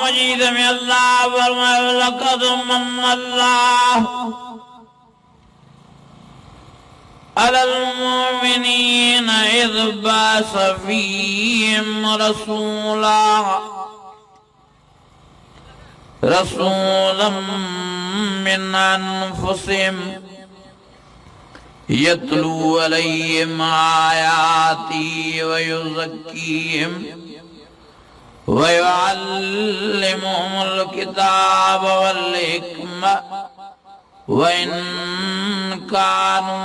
मजीद में अल्लाह फरमाए लक़द मन्नल्लाहु अलल मुमिनीना इज़ बअस फ़ीहिम रसूलन मिन अनफुसिहिम यतलू अलैहिम आयाती व युज़क्कीहिम व युअल्लिमुहुमुल किताब वल हिकमत व इन कानू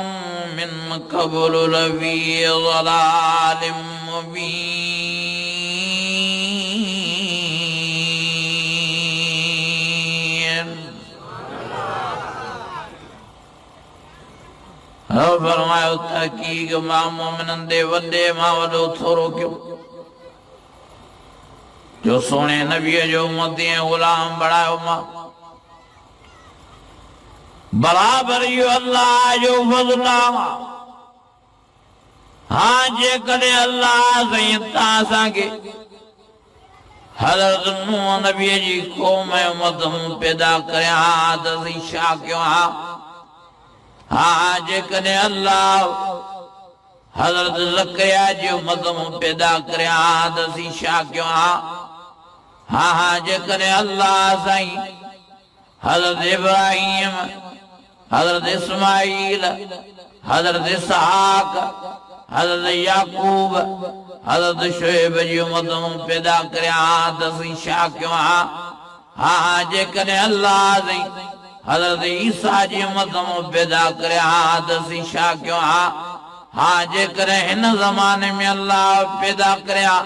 मिन क़ब्लु लफ़ी ज़लालिम मुबीन। फरमायो तहकीक मां मोमिनन दे वडे मां वडो थोरो क्यों जो सोने नबी जो उम्मती गुलाम बणायो मां बराबर यो अल्लाह जो फज़ल आहे। हाँ जे कॾहिं अल्लाह साईं तव्हां के हज़रत नूह नबी जी क़ौम उम्मत पैदा करिया त असीं छा कयूं हा। हाँ जे कॾहिं अल्लाह हज़रत ज़करिया जी उम्मत पैदा करिया त असीं छा कयूं हा। हाँ हाँ जे कॾहिं अल्लाह साईं हज़रत इब्राहीम हज़रत इस्माईल हज़रत इसहाक हज़रत याकूब हज़रत शुएब जी उम्मत पैदा करिया त असीं छा कयूं हा। हाँ जे कॾहिं अल्लाह साईं हज़रत ईसा जी उम्मत पैदा करिया त असीं छा कयूं हा। हाँ जे कॾहिं हिन ज़माने में अल्लाह पैदा करिया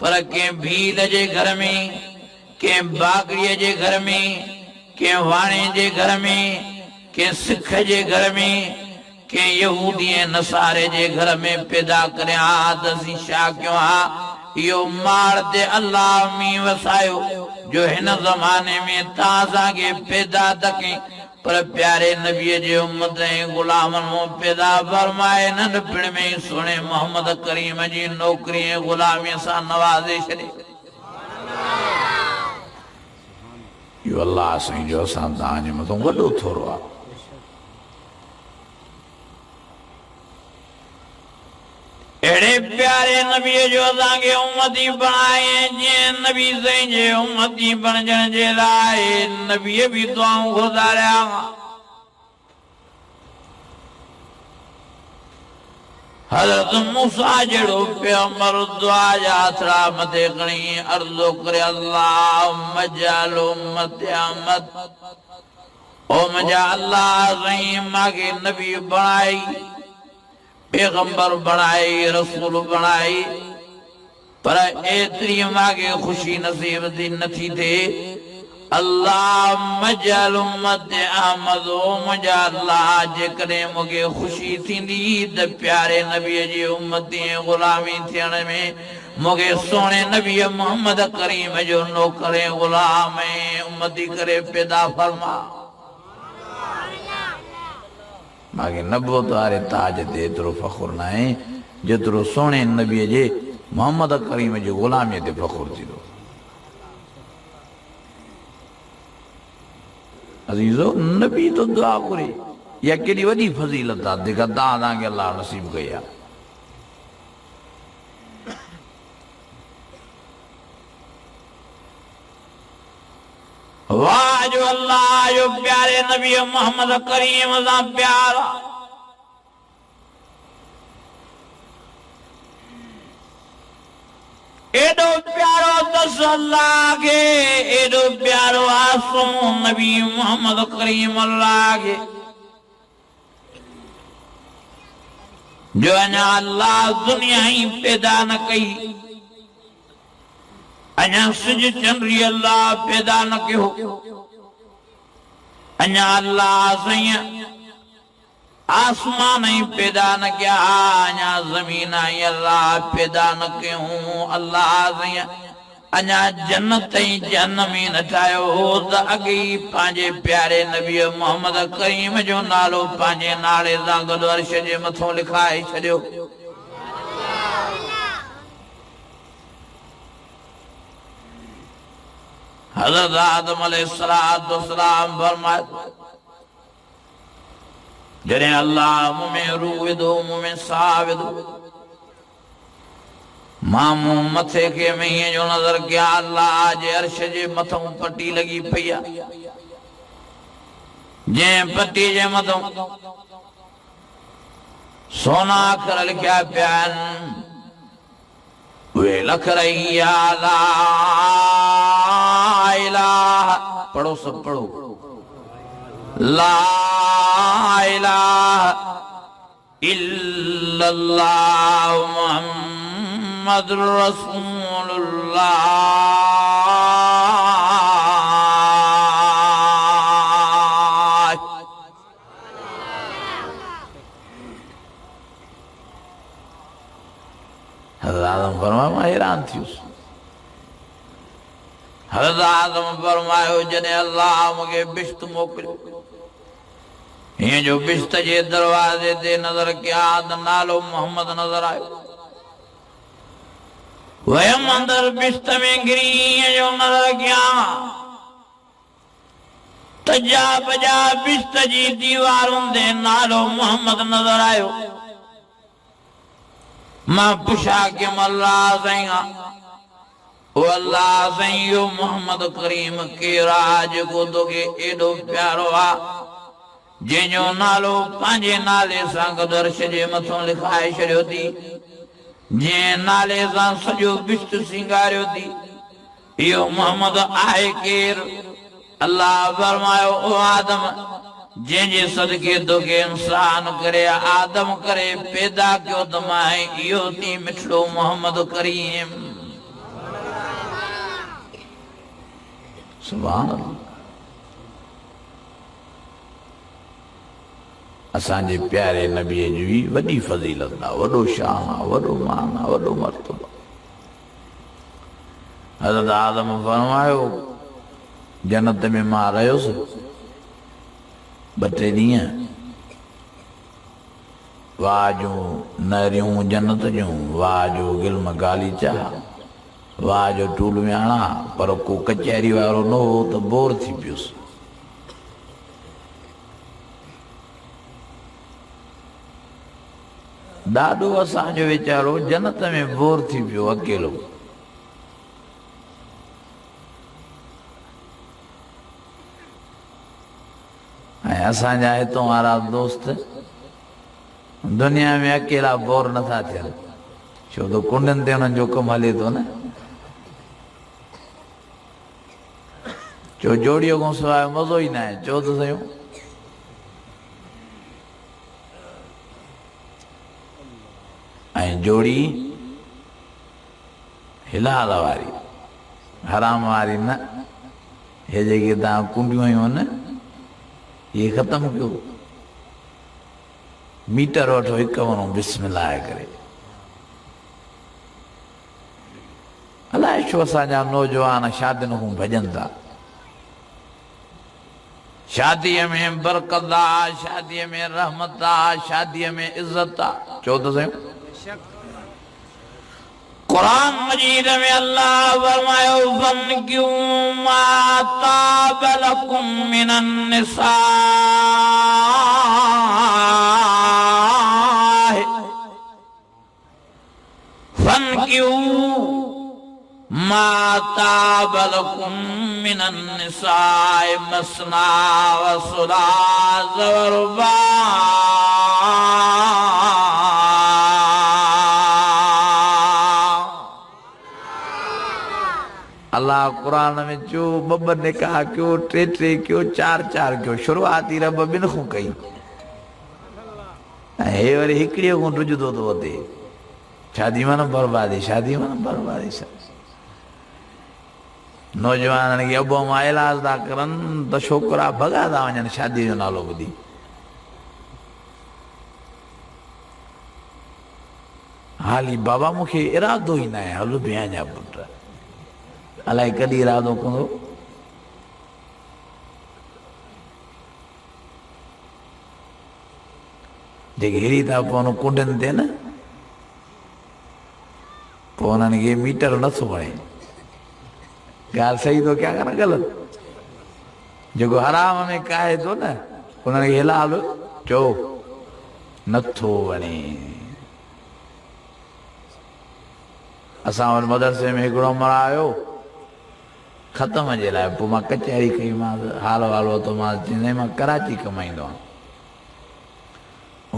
पर कंहिं भील जे घर में कंहिं बागड़ीअ जे घर में कंहिं वाणे जे घर में कंहिं सिख जे घर में कंहिं यहूदी ऐं नसारे जे घर में पैदा करिया त असीं छा कयूं हा। इहो माड़ ते अल्लाह मींहुं वसायो जो हिन ज़माने में तव्हां असांखे पैदा त कई पर प्यारे नबीअ जे उम्मत ऐं ग़ुलामनि मां पैदा फरमाए नंढपिण में ई सुहिणे मोहम्मद करीम जी नौकरी ऐं ग़ुलामीअ सां नवाज़े छॾे। इहो अल्लाह साईं जो असां तव्हांजे मथां वॾो थोरो आहे। अहिड़े प्यारे नबीअ जो असांखे उम्मती बणाए जीअं नबी साईं जे उम्मती बणजण जे लाइ नबीअ बि दुआऊं गुज़ारिया। हज़रत मूसा जहिड़ो पैगंबर दुआ जा आसरा मथे खणी अर्ज़ो करे अल्लाहुम्म जअल उम्मती अहमद ओ मुंहिंजा अल्लाह साईं मूंखे नबी बणाई पैगंबर बणाई रसूल बणाई पर एतिरी मूंखे ख़ुशी नसीब थी नथी थिए। अल्लाहुम्म जअल उम्मती अहमद ओ मुंहिंजा अल्लाह जेकॾहिं मूंखे ख़ुशी थींदी त प्यारे नबीअ जी उम्मती ऐं ग़ुलामी थियण में मूंखे सुहिणे नबीअ मोहम्मद करीम जो नौकर ऐं ग़ुलाम ऐं उम्मती करे पैदा फरमा। मूंखे नबूवत वारे ताज ते एतिरो फ़ख़ुरु न आहे जेतिरो सुहिणे नबीअ जे मोहम्मद करीम जी ग़ुलामीअ ते फ़ख़ुरु थींदो। अज़ीज़ो नबी तो दुआ घुरे इहा केॾी वॾी फज़ीलत आहे जेका तव्हांखे अलाह नसीब कई आहे। वाह जो अल्लाह जो प्यारे नबी मोहम्मद करीम सां प्यार एॾो प्यारो अथसि अल्लाह खे एॾो प्यारो आसो नबी मोहम्मद करीम अल्लाह खे जो अञा अल्लाह दुनिया ही पैदा न कई अञा सिज चंद्री अल्लाह पैदा न कयो अञा अल्लाह साईं आसमान ही पैदा न किया अञा ज़मीन ही अल्लाह पैदा न कयूं अल्लाह साईं अञा जन्नत ही जहन्नम ही न ठाहियो त अॻे ई पंहिंजे प्यारे नबी मोहम्मद करीम जो नालो पंहिंजे नाले सां गॾु अर्श जे मथां लिखाए छॾियो। हजरत आदम अलैहिस्सलाम फरमाए जॾहिं अल्लाह मूं में रूह विधो मूं में साह विधो मां मूं मथे खे मींहं जो नज़र कया अल्लाह जे अर्श जे मथां पटी लगी पई आहे जंहिं पटी जे मथां सोना अखर लिखिया पिया आहिनि वे लख रही ला इलाहा पढ़ो सब पढ़ो ला इलाहा इल्लल्लाह मुहम्मदुर रसूलुल्लाह हज़रत आदम फरमायो मां हैरान थियुसि हज़रत आदम फरमायो जॾहिं अल्लाह मूंखे बिश्त मोकिलियो हीअं जो बिश्त जे दरवाज़े ते नज़र कया त नालो मोहम्मद नज़र आयो वयमि अंदरि बिश्त में गिरी हीअं जो नज़र कया त जा बजा बिश्त जी दीवारुनि ते नालो मोहम्मद नज़र आयो मां पुछा कि अल्लाह साईं ओ अल्लाह साईं यो मोहम्मद करीम केरु आहे जेको तोखे एॾो प्यारो आहे जंहिंजो नालो पंहिंजे नाले सां गॾु अर्श जे मथां लिखाए छॾियो थी जंहिं नाले सां सॼो बिश्त सिंगारियो थी इहो मोहम्मद आहे केरु अल्लाह फरमायो ओ आदम जंहिंजे सदके तोखे इंसान करे आदम करे पैदा कयो त मां इहो थी मिठड़ो मोहम्मद करीम सुभान अल्लाह असांजे प्यारे नबीअ जी वॾी फज़ीलत आहे वॾो शान आहे वॾो मान आहे वॾो मर्तबो हज़रत आदम फरमायो जन्नत में मां रहियुसि 2-3 ॾींहं वाह जूं नरियूं जन्नत जूं वाह जो गिल्म गालीचा वाह जो टूल विहाणा पर को कचहरी वारो न हो त बोर थी पियुसि ॾाढो असांजो वीचारो जन्नत में बोर थी पियो अकेलो ऐं असांजा हितां वारा दोस्त दुनिया में अकेला बोर नथा थियनि छो त कुंडनि ते उन्हनि जो कमु हले थो न चो जोड़ीअ खां सवाइ मज़ो ई न आहे चओ त सयूं ऐं जोड़ी हिलाल वारी हराम वारी न हे जेके तव्हां कुंडियूं आहियूं आहिनि ये ख़त्म कयो मीटर वठो हिकु वञो बिस्मिल्लाह करे अलाए छो असांजा नौजवान शादियुनि खां भॼनि था शादीअ में बरकत आहे शादीअ में रहमत आहे शादीअ में इज़त आहे चओ त सही कुरान मजीद में अल्लाह फरमायो फनकिहू मा ताब लकुम मिनन निसाह फनकिहू मा ताब लकुम मिनन निसाह मसना व सुलास व रुबा अल्लाह कुरान में चयो 2 निकाह कयो 3 कयो 4 कयो शुरूआत ई रब ॿिनि खां कई ऐं हे वरी हिकिड़ीअ खां ॾुजंदो थो वधे शादी माना बर्बादी शादी माना बर्बादी नौजवाननि खे अबो मां इलाज था करनि त छोकिरा भॻा था वञनि शादीअ जो नालो ॿुधी हाली बाबा मूंखे इरादो ई न आहे हल ॿिया जा पुट अलाए कॾहिं इरादो कंदो जेके हिरी था पवनि कुंडनि ते न पोइ उन्हनि खे मीटर नथो वणे गाल सही तो क्या करना गलत जो हराम में कहे तो न उन्होंने हिलाल चो नथो वणे असां वटि मदरसे में हिकिड़ो मरायो ख़त्म जे लाइ पोइ मां कचहरी कई मां हाल वाल वरितो मां चईं मां कराची कमाईंदो आहियां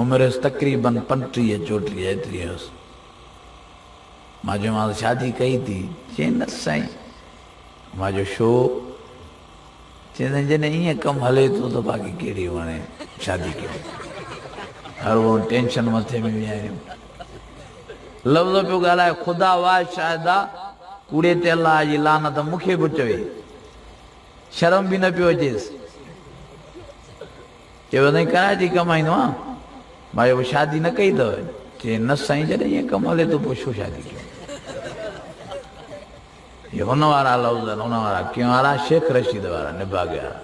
उमिरि हुअसि तक़रीबन 35-34 एतिरी हुअसि मां चयोमांसि शादी कई थी चई न साईं मां जो शो चईं जॾहिं ईअं कमु हले थो त बाक़ी कहिड़ी वणे शादी कयो हर वो टेंशन मथे में विहारियूं लफ़्ज़ पियो ॻाल्हाए ख़ुदा वाह शायदा कूड़े ते अलाह जी लानत मूंखे बि चवे शर्म बि न पियो अचेसि चयो साईं कराची कमाईंदो आहियां मां चयो शादी न कई अथव चई न साईं जॾहिं ईअं कमु हले थो पोइ छो शादी कयो ये हुन वारा लफ़्ज़ हुन वारा कीअं वारा शेख रशीद वारा निभाग वारा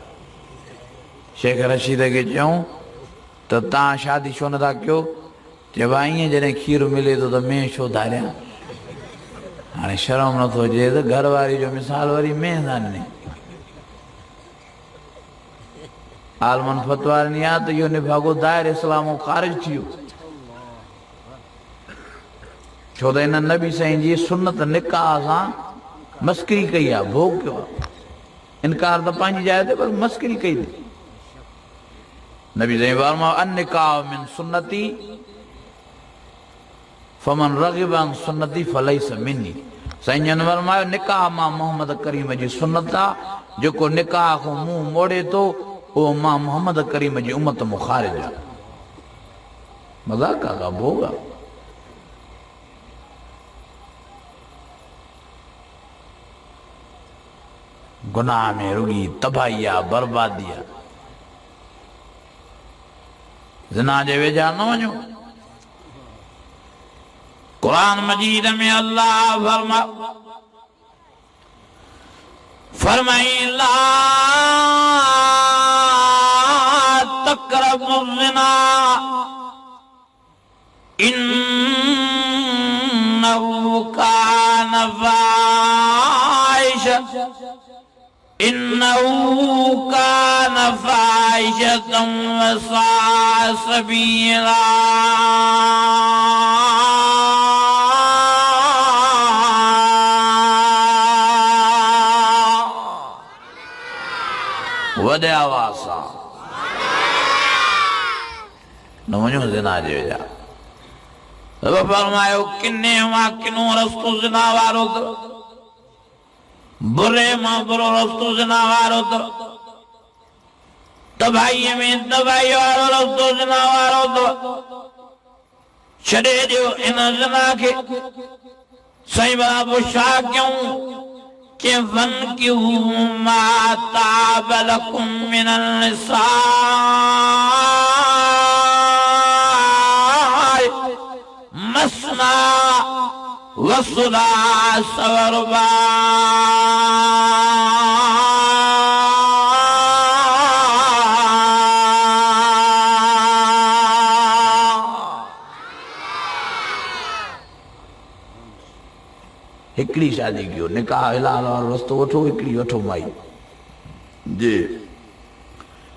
शेख रशीद खे चयूं त तव्हां शादी छो नथा कयो चइबो आहे ईअं जॾहिं खीरु मिले थो त मैं छो धारियां हाणे शर्म नथो अचे त घर वारी जो मिसाल वरी मैं था ॾिने आलमन फतवा ॾिनी आहे त इहो निभागो दायर इस्लाम ख़ारिज थी वियो छो त हिन नबी साईं जी सुनत निकाह सां मस्करी कई आहे भोग कयो आहे इनकार त पंहिंजी जाइ ते पर मस्करी कई अथई नबी साईं फरमायो अन निकाह मिन सुन्नती फमन रग़िब अन सुन्नती फलैस मिन्नी साईं जन फरमायो निकाह मां मोहम्मद करीम जी सुन्नत आहे जेको निकाह खां मुंहुं मोड़े थो उहो मां मोहम्मद करीम जी उम्मत मां ख़ारिज आहे मज़ाक आहे का भोग आहे गुनाह में रुगी तबाही आहे बर्बादी आहे ज़िना जे वेझा न वञो कुरान मजीद में अल्लाह फरमाई ला तक़रबु ज़िना इन्नहु कान फ़ाहिशा इन्नहु कान फ़ाहिशतन व साअ सबीला वॾे आवाज़ सां न वञो ज़िना जे वेझा फरमायो किने मां किनो रस्तो ज़िना वारो बुरे मां बुरो रस्तो ज़िना वारो तबाही में तबाही वारो रस्तो ज़िना वारो छॾे ॾियो इन ज़िना खे साईं बाबू छा कयूं कि फन्किहू मा ताब लकुम मिनल निसाए मसना व सुलास व रुबा हिकिड़ी शादी कयो निकाह हिलाल वारो रस्तो वठो हिकिड़ी वठो माई जी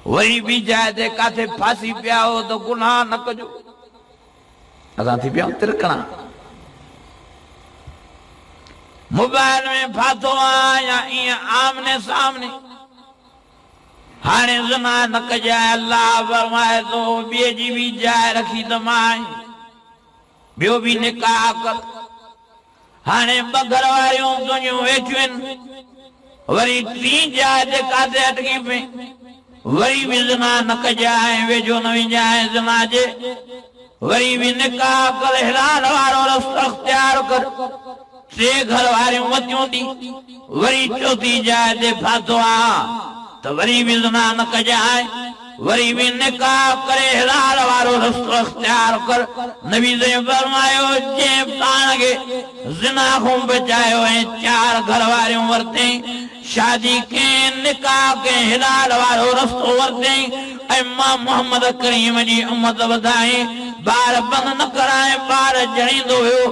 वरी बि जाइ ते काथे फासी पिया हो त गुनाह न कजो असां थी पिया तिरकणा मोबाइल में फाथो आहे या ईअं आमने सामने हाणे ज़िना न कजाए अल्लाह फरमाए थो ॿिए जी बि जाइ रखी त मां ॿियो बि निकाह कर हाणे ॿ घर वारियूं तुंहिंजूं वेठियूं आहिनि वरी टी जाइ ते काथे अटकी पई वरी बि ज़िना न कजाए वेझो न विझाए ज़िना जे वरी बि निकाह कर हिलाल वारो रस्तो अख़्तियार कर टे घर वारियूं वतियूं थी वरी चौथी जाइ ते फाथो आहे त वरी बि ज़िना न कजाए वरी भी निकाह करे हिलाल वारो रस्तो अख्तियार कर नबी से फरमायो जे पाण के ज़िना खां बचायो ऐं चार घर वारियूं वरतई शादी के निकाह के हिलाल वारो रस्तो वरतई ऐं ऐं मां मोहम्मद करीम जी उम्मत वधाए बार बंद न कराए बार जणींदो हुयो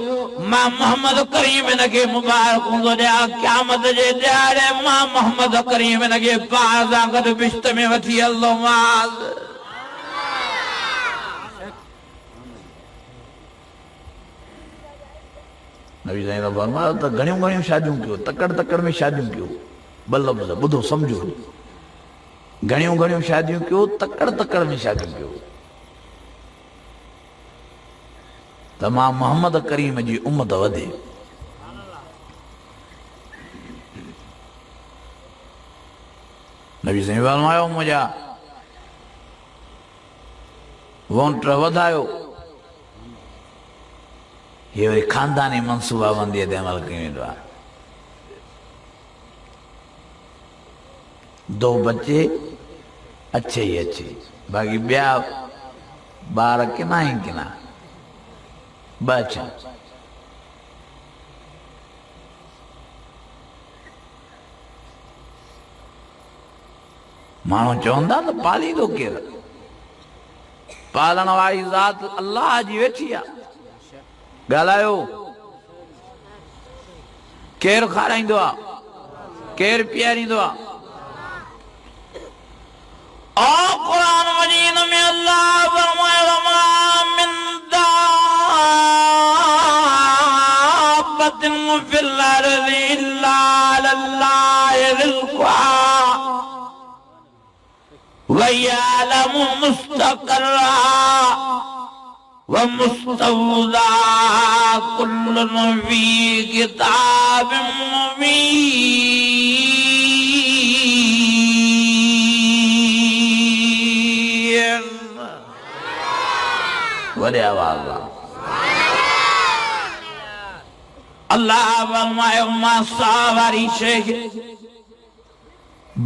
मां मोहम्मद करीम इनखे मुबारक हूंदो ॾिया क़यामत जे ॾियारे मां मोहम्मद करीम इनखे पाण सां गॾु बिश्त में वठी हलंदो मां नबी साईं ने फरमायो त घणियूं घणियूं शादियूं कयो तकड़ तकड़ में शादियूं कयो ॿ लफ़्ज़ ॿुधो सम्झो घणियूं घणियूं शादियूं कयो तकड़ तकड़ में शादियूं कयो त मां मोहम्मद करीम जी उम्मत वधे नबी साईं फरमायो मुंहिंजा वोंट वधायो ये वरी खानदानी मनसूबा बंदीअ ते अमल कयो वेंदो आहे दो बच्चे अच्छे ही अच्छे बाक़ी ॿिया ॿार किना ई किना ॿ अच्छा माण्हू चवंदा न पालींदो केरु पालण वारी ज़ात अल्लाह जी वेठी आहे ॻाल्हायो केरु खाराईंदो आहे केरु पीआरींदो आहे कुरान मजीद में अल्लाह फरमायो मा मिन दाब्बतिन फिल अर्दि इल्ला अल्लाह रिज़्क़ुहा व यअलमु मुस्तक़र्रहा व मुस्तौदा कुल्लुन फी किताबिन मुबीन वॾे आवाज़ अल्लाह फरमायो मां साह वारी शइ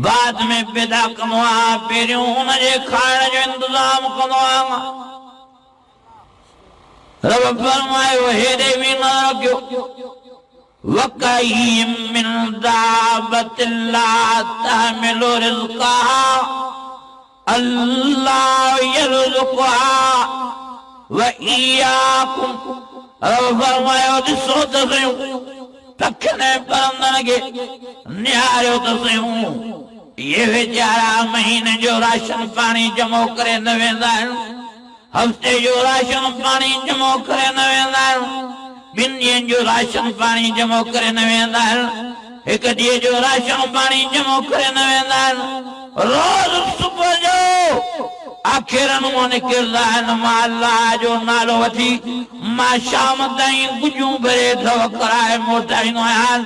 बाद में पैदा कंदो आहियां पहिरियों हुनजे खाइण जो इंतज़ाम कंदो आहियां रब फरमायो हेॾे बि न रखियो वकअय्यिम मिन दाब्बतिन ला तहमिलु रिज़्क़हा अल्लाह यरज़ुक़हा व इय्याकुम रब फरमायो ॾिसो त सयूं तखने परंदड़ खे निहारियो त सयूं ये वेचारा महीने जो राशन पानी जमो करे न वेंदा आहिनि हफ़्ते जो राशन पानी जमो करे न वेंदा आहिनि ॿिनि ॾींहंनि जो राशन पानी जमो करे न वेंदा आहिनि हिकु ॾींहं जो राशन पानी जमो करे न वेंदा आहिनि रोज़ सुबुह जो आखिरनि मां निकिरंदा आहिनि मां अल्लाह जो नालो वठी मां शाम ताईं गुजूं भरे ढव कराए मोटाईंदो आहियां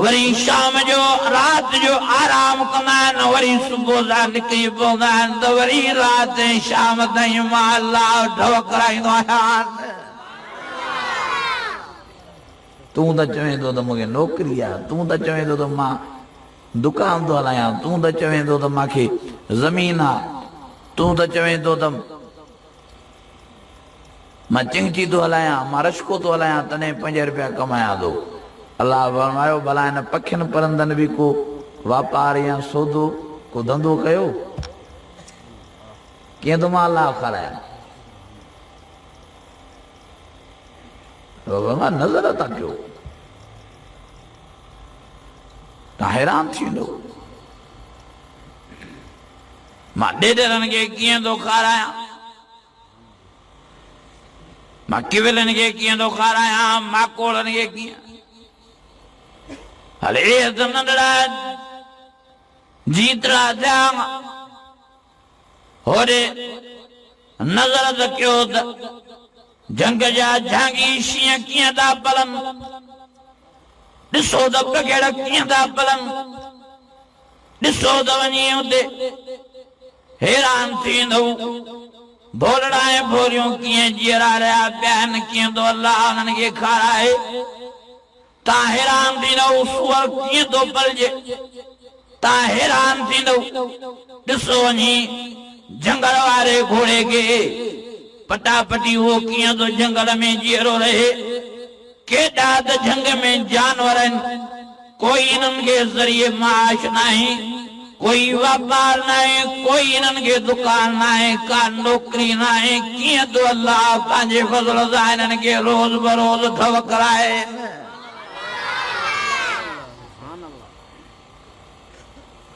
वरी शाम जो राति जो आराम कंदा आहिनि वरी सुबुह सां निकिरी पवंदा आहिनि त वरी राति ऐं शाम ताईं मां अल्लाह ढव कराईंदो आहियां तूं त चवें थो त मूंखे नौकिरी आहे तूं त चवें थो त मां दुकान थो हलायां तूं त चवें थो त मूंखे ज़मीन आहे तूं त चवें थो त मां चिंची थो हलायां मां रशको थो हलायां तॾहिं 5 रुपया कमायां थो अल्लाह फरमायो भला हिन पखियुनि परंदनि बि को वापार या सौदो को धंधो कयो कीअं थो मां अल्लाह खारायां मां नज़र था कयो तव्हां हैरान थींदो मां ॾेढरनि खे कीअं थो खारायां मां किविलनि खे कीअं थो खारायां माकोड़नि खे कीअं हले त नंढड़ा जीतरा थिया होॾे नज़र त कयो त जंग जा झांगी शींहं कीअं था पलनि ॾिसो त बग़ैर कीअं था पलनि ॾिसो त वञी हुते हैरान थींदो भोलड़ा ऐं भोरियूं कीअं जीअरा रहिया पिया आहिनि कीअं थो अल्लाह उन्हनि खे खाराए तव्हां हैरान थींदो सूअर कीअं थो पलिजे तव्हां हैरान थींदो ॾिसो वञी जंगल वारे घोड़े खे पटापटी उहो कीअं थो जंगल में जीअरो रहे केॾा त जंग में जानवर आहिनि कोई इन्हनि खे ज़रिए माश नाहे कोई व्यापार ना है, कोई इन्हनि खे दुकान ना है, का नौकरी ना है। कीअं तो अल्लाह पंहिंजे फज़ल सां इन्हनि खे रोज़ बरोज़ ठव कराए।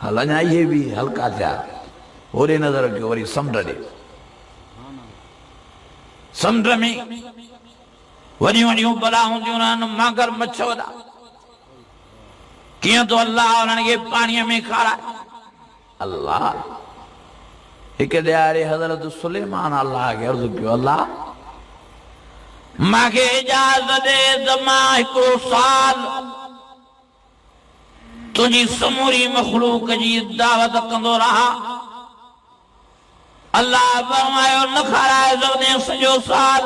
हल अञा इहे बि हल्का थिया, होॾे नज़र कयो, वरी समुंड ॾे। समुंड में वॾियूं वॾियूं बलाऊं थियूं रहनि, मगर मच्छ वॾा। कीअं तो अल्लाह उन्हनि खे पाणीअ में खाराए। अल्लाह हिकु ॾियारे हज़रत सुलेमान अल्लाह खे अर्ज़ु कयो, अल्लाह मूंखे इजाज़त ॾे त मां हिकिड़ो साल तुंहिंजी समूरी मखलूक जी दावत कंदो रहा। अल्लाह फरमायो न खाराए सघंदे सॼो साल।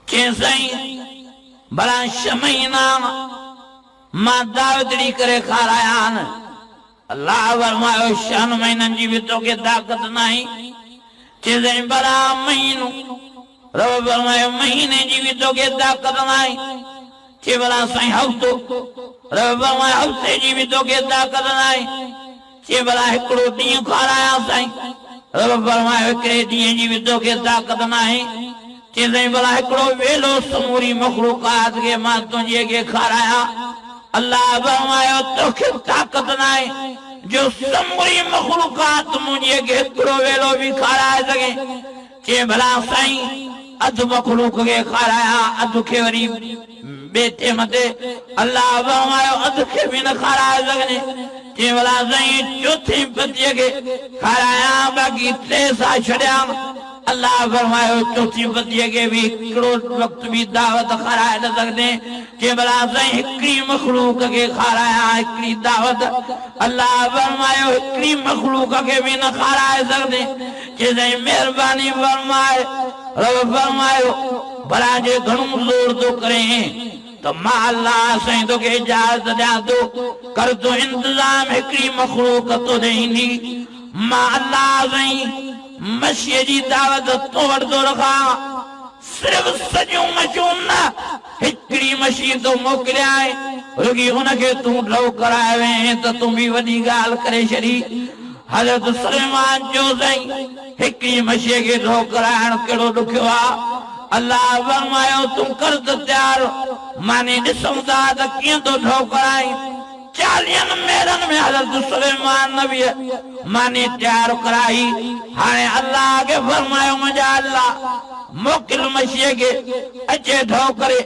चई साईं भला 6 महीना मां दावत ॾेई करे खारायानि। अल्लाह फरमायो 6 महीननि जी बि तोखे ताक़त नाहे। चई साईं भला महीनो। रब फरमायो महीने जी बि तोखे ताक़त नाहे। चई भला साईं हफ़्तो। रब फरमायो हफ़्ते जी बि तोखे ताक़त नाहे। चई भला हिकिड़ो ॾींहुं खारायां साईं। रब फरमायो हिकिड़े ॾींहं जी बि तोखे ताक़त नाहे। चई साईं भला हिकिड़ो वेलो समूरी मखलूकात खे मां तुंहिंजे खे खारायां। अल्लाह फरमायो तोखे ताक़त नाहे जो समूरी मखलूकात मुंहिंजे खे हिकिड़ो वेलो बि खाराए सघे। चई भला साईं अधु मखलूक खे खारायां, अधु खे वरी ॿिए मथे। अल्लाह फरमायो अधु खे बि न खाराए सघे। चई भला साईं चौथी पतीअ खे खारायां, बाक़ी 3 सां छॾियां। अल्लाह फरमायो चौथी पतीअ खे बि हिकिड़ो वक़्तु बि दावत खाराए न सघंदे। चई भला साईं हिकिड़ी मखलूक खे खारायां, हिकिड़ी दावत। अल्लाह फरमायो हिकिड़ी मखलूक खे बि न खाराए सघंदे। चई साईं महिरबानी फरमाए। रब फरमायो भला जे घणो ज़ोर थो करे तो मां अल्लाह साईं तोखे इजाज़त ॾियां थो, कर तूं इंतज़ाम हिकिड़ी मखलूक तो ॾींदी। मां अल्लाह साईं मसीह जी दावत तो वठंदो रखां। सिर्फ़ सॼियूं मच्छियूं न, हिकिड़ी मछी तो मोकिलियां, रुॻी हुनखे तूं ढव कराए वएं त तूं बि वॾी ॻाल्हि करे छॾी। हज़रत सुलेमान जो साईं हिकिड़ी मछीअ खे ढव कराइणु कहिड़ो ॾुखियो आहे। अल्लाह फरमायो तूं कर त तयार, माने ॾिसूं था त कीअं तो ढव कराई। 40 मेरनि में हज़रत सुलेमान नबी माने तयार कराई। हाणे अल्लाह खे फरमायो मुंहिंजा अल्लाह मोकिल मछीअ खे अचे ढव करे।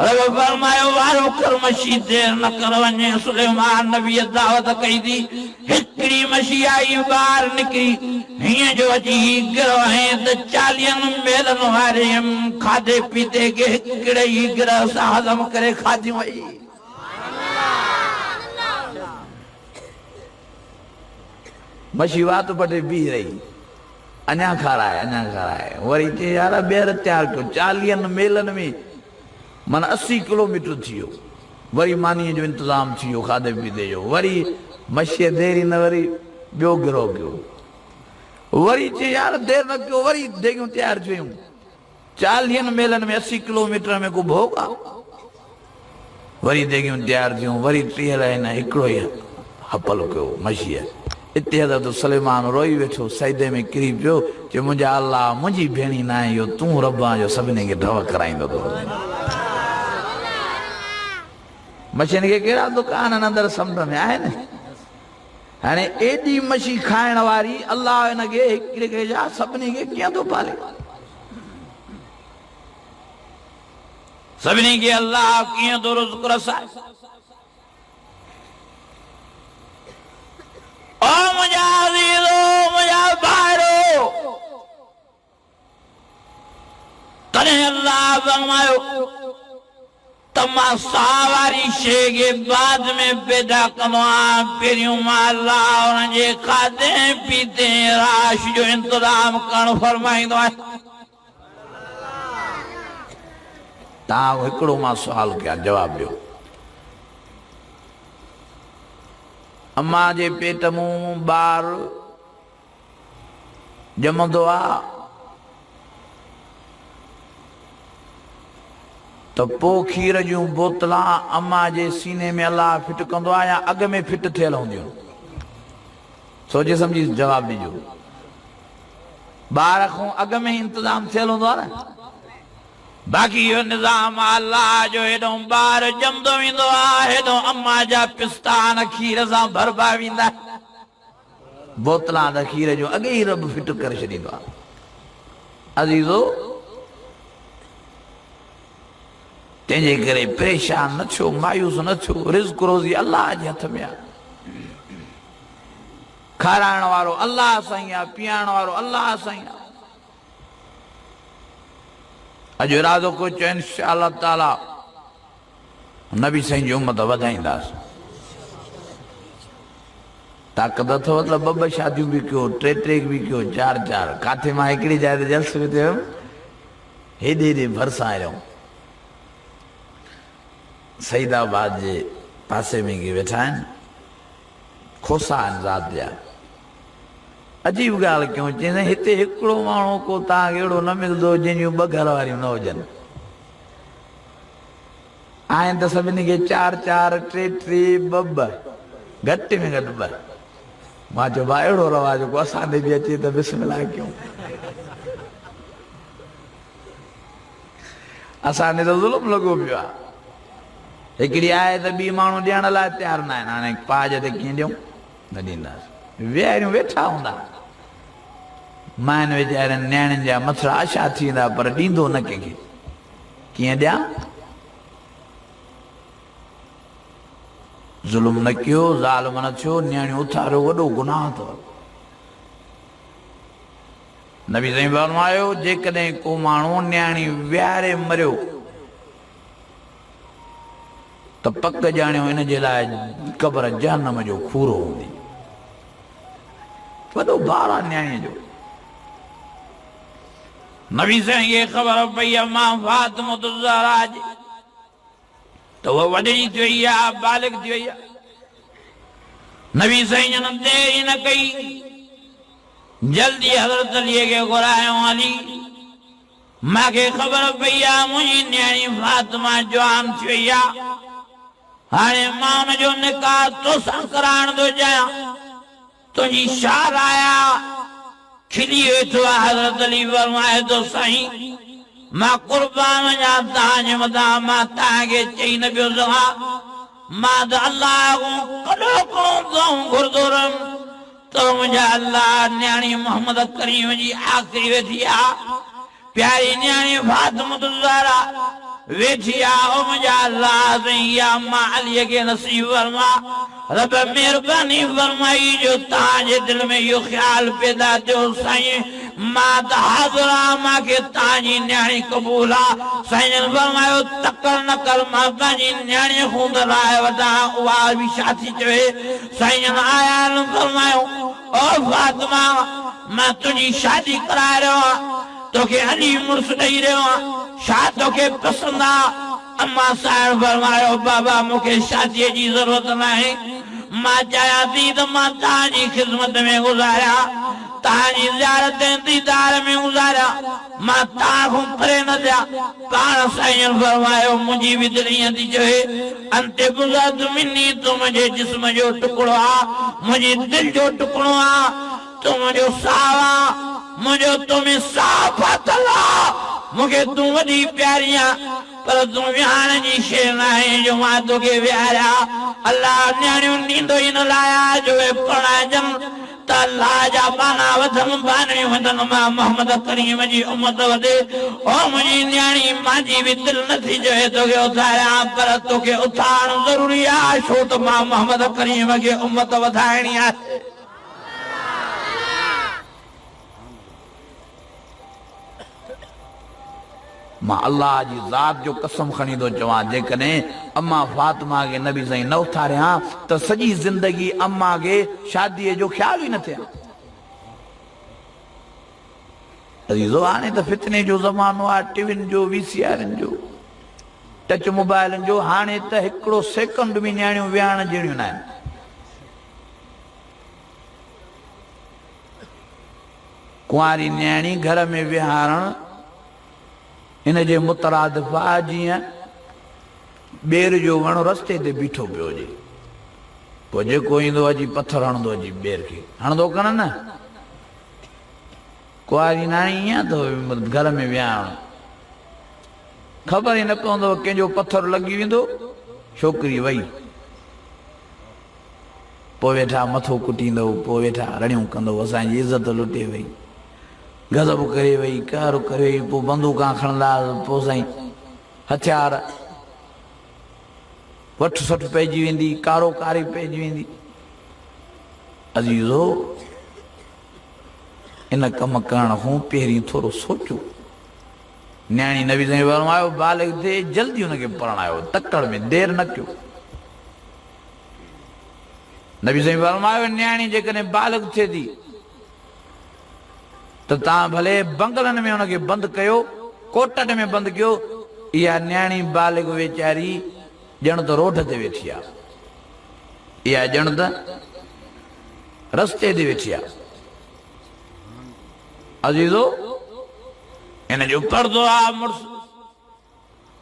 रब फरमायो वारो कर मछी देर न कर वञे। सुलेमान नबी दावत कई थी, हिकिड़ी मछी आई ॿाहिरि निकिरी, हीअं जो अची गिरह त 40 मेलनि वारे खाधे पीते खे हिकिड़े ई गिरह सां हज़म करे खाधी वई। मछी वात पटे बीह रही, अञा खाराए अञा खाराए। वरी चए यार ॿीहर तयारु कयो। 40 मेलनि में माना 80 किलोमीटर थी वियो। वरी मानीअ जो इंतज़ाम थी वियो खाधे पीते जो। वरी मछीअ देरि न, वरी ॿियो गिरहो कयो। वरी चए यार देरि न कयो। वरी देगियूं तयारु थियूं। 40 मेलनि में 80 किलोमीटर में को भोग आहे। वरी देगियूं तयारु थियूं। वरी 3 लाइन हिकिड़ो ई हपल कयो मछीअ। इते हज़रत सुलेमान रोई वेठो, सजदे में किरी पियो। चए मुंहिंजा अल्लाह मुंहिंजी भेणी न आहे, इहो तूं रब्बा जो सभिनी खे ढव कराईंदो तो। मछियुनि खे कहिड़ा दुकान अंदरि समुंड में आहिनि। हाणे एॾी मछी खाइण वारी अल्लाह हिनखे हिकिड़े खे जा सभिनी खे कीअं थो पाले। सभिनी खे अल्लाह कीअं थो रिज़्क़ रसाए। ओ मुंहिंजा अज़ीज़ो, मुंहिंजा भाइरो, तॾहिं अल्लाह फरमायो त मां साह वारी शइ खे बाद में पैदा कंदो आहियां। पहिरियों मां अल्लाह हुनजे खाधे पीते राश जो इंतज़ाम करणु फरमाईंदो आहियां। तव्हां हिकिड़ो मां सुवाल कयां, जवाबु ॾियो। अम्मा जे पेट मूं ॿार ॼमंदो आहे त पोइ खीर जूं बोतलां अम्मा जे सीने में अलाह फिट कंदो आहे या अॻ में फिट थियल हूंदियूं? सोचे समझी जवाब ॾिजो। ॿार खां अॻ में इंतज़ाम थियल हूंदो आहे न। बाक़ी इहो निज़ाम अल्लाह जो, हेॾो ॿार ॼमंदो वेंदो आहे, हेॾो अम्मा जा पिस्तान खीर सां भरबा वेंदा, बोतलां त खीर जो अॻे ई रब फिट करे छॾींदो आहे। अज़ीज़ो, तंहिंजे करे परेशान न थियो, मायूस न थियो। रिज़्क़ रोज़ी अल्लाह जे हथ में आहे। खाराइण वारो अल्लाह साईं आहे, पीआरण वारो अल्लाह साईं आहे। अॼु इरादो को चयो इंशाअल्लाह ताला नबी साईं जी उम्मत वधाईंदासीं। ताक़त अथव त ॿ शादियूं बि कयो, टे बि कयो, चार। काथे मां हिकिड़ी जाइ ते जलसे में थियो, हेॾे भरिसां आहियो सईदाबाद जे पासे में के वेठा आहिनि, खोसा आहिनि ज़ात जा। अजीब ॻाल्हि कयूं, चवंदा हिते हिकिड़ो माण्हू को तव्हांखे अहिड़ो न मिलंदो जंहिंजूं ॿ घर वारियूं न हुजनि। आहिनि त सभिनी खे चार, टे, ॿ, घटि में घटि ॿ। मां चयो भाउ अहिड़ो रवाज को असांखे बि अचे त बिस्मिल्लाह कयूं। असांखे त ज़ुल्म लॻो पियो आहे। हिकिड़ी आहे त ॿी माण्हू ॾियण लाइ तयारु न आहिनि। हाणे पाज ते कीअं ॾियूं, न ॾींदासीं। वेहारियूं वेठा हूंदा, माइनि वीचारनि नियाणियुनि जा मथड़ा आशा थी वेंदा, पर ॾींदो न कंहिंखे। कीअं ॾियां? ज़ुल्म न कयो, ज़ालिम न थियो, नियाणियूं उथारियो, वॾो गुनाह अथव। नबी साईं फरमायो, जेकॾहिं को माण्हू नियाणी विहारे मरियो त पक ॼाणियो इन जे लाइ क़बर जहन्नम जो खूरो हूंदी। वॾो भार आहे नियाणीअ जो। नबी साईं खे ख़बर पई आहे मां फातिमा ज़हरा जी, त उहा वॾी थी वई आहे, बालिग थी वई आहे। नबी साईं जन देरी न कई, जल्दी हज़रत अलीअ खे घुरायो। अली, मूंखे ख़बर पई आहे मुंहिंजी नियाणी फातिमा जवान थी वई आहे, हाणे मां हुनजो निकाह तोसां कराइण थो चाहियां, तुंहिंजी छा राय आहे? खिली वेठो आहे। हज़रत अली फरमाए थो, साईं मां क़ुर्बान वञा तव्हांजे मथां, मां तव्हांखे चई न पियो सघां। मां त अलाह खां कॾो कोन घुरंदो रहुमि त मुंहिंजा अलाह नियाणी मोहम्मद करीम जी आख़िरी वेठी आहे, प्यारी नियाणी फातिमा ज़हरा वेठी आहे। ओ मुंहिंजा अलाह साईं, या मां अलीअ खे नसीब फरमा। रब महिरबानी फरमाई जो तव्हांजे दिलि में इहो ख़्यालु पैदा थियो, साईं मां त हाज़िर आहियां, मूंखे तव्हांजी नियाणी क़बूल आहे। साईं जन फरमायो, तकड़ न कर, मां पंहिंजी नियाणीअ खां त राय वठां, उहा बि छा थी चवे। साईं जन आया फरमायो, ओ फातिमा, मां तुंहिंजी शादी कराए रहियो आहियां, तोखे अली मुड़ुस ॾेई रहियो आहियां, छा तोखे पसंदि आहे? अम्मा साहिब फरमायो, बाबा मूंखे शादीअ जी ज़रूरत न आहे, मां चाहियां थी त मां तव्हांजी ख़िदमत में गुज़ारियां, तव्हांजी ज़ियारत दीदार में गुज़ारियां, मां तव्हां खां परे न थियां। पाण साईं फरमायो, मुंहिंजी बि दिलि ईअं थी चवे, अंते गुज़ार मिनी, तूं मुंहिंजे जिस्म जो टुकड़ो आहे, मुंहिंजी दिलि जो टुकड़ो आहे, तूं मुंहिंजो साहु आहे, मुंहिंजो तो में साहु फाथल आहे, मूंखे तूं वॾी प्यारी आहे, पर तूं विहारण जी शइ न आहे जो मां तोखे विहारियां। अलाह नियाणियूं ॾींदो ई न लाया जो पढ़ाइजनि त अलाह जा बाना वधनि, बानियूं वधनि, मां मोहम्मद करीम जी उम्मत वधे। ओ मुंहिंजी नियाणी, मुंहिंजी बि दिलि नथी चवे तोखे उथारियां, पर तोखे उथारणु ज़रूरी आहे, छो त मां मोहम्मद करीम खे उम्मत वधाइणी आहे। मां अल्लाह जी ज़ात जो कसम खणी थो चवां, जेकॾहिं अम्मा फातिमा खे नबी साईं न उथारियां त सॼी ज़िंदगी अम्मा खे शादीअ जो ख़्यालु ई न थिया। अज़ीज़ो, हाणे त फितने जो ज़मानो आहे, टीवियुनि जो, VCRनि जो, टच मोबाइलनि जो। हाणे त हिकिड़ो सेकंड बि नियाणियूं विहारण जहिड़ियूं न आहिनि। कुंवारी नियाणी घर में विहारण इन जे मुतरादिफ़ आहे जीअं ॿेर जो वणु रस्ते ते बीठो पियो हुजे, पोइ जेको ईंदो अची पथर हणंदो अची ॿेर खे हणंदो कोन न कुआरी नाणी ईअं त घर में विहारण ख़बर ई न पवंदो कंहिंजो पथर लॻी वेंदो छोकिरी वई पोइ वेठा मथो कुटींदो पोइ वेठा रड़ियूं कंदो असांजी इज़त लुटे वई गज़ब करे वई कहर करे वई पोइ बंदूकां खणंदा पोइ साईं हथियार वठ सठ पइजी वेंदी कारो कारी पइजी वेंदी अज़ीज़ो इन कम करण खां पहिरीं थोरो सोचो न्याणी नबी साईं फरमायो बालिग थे जल्दी उनखे परणायो तकड़ में देर न कयो नबी साईं फरमायो न्याणी जेकॾहिं बालिग थिए थी त तव्हां भले बंगलनि में उनखे बंदि कयो कोटट में बंदि कयो इहा न्याणी बालिग वीचारी ॼण त रोड ते वेठी आहे इहा ॼण त रस्ते ते वेठी आहे अज़ीज़ो इन जो पर्दो आहे मुड़ुस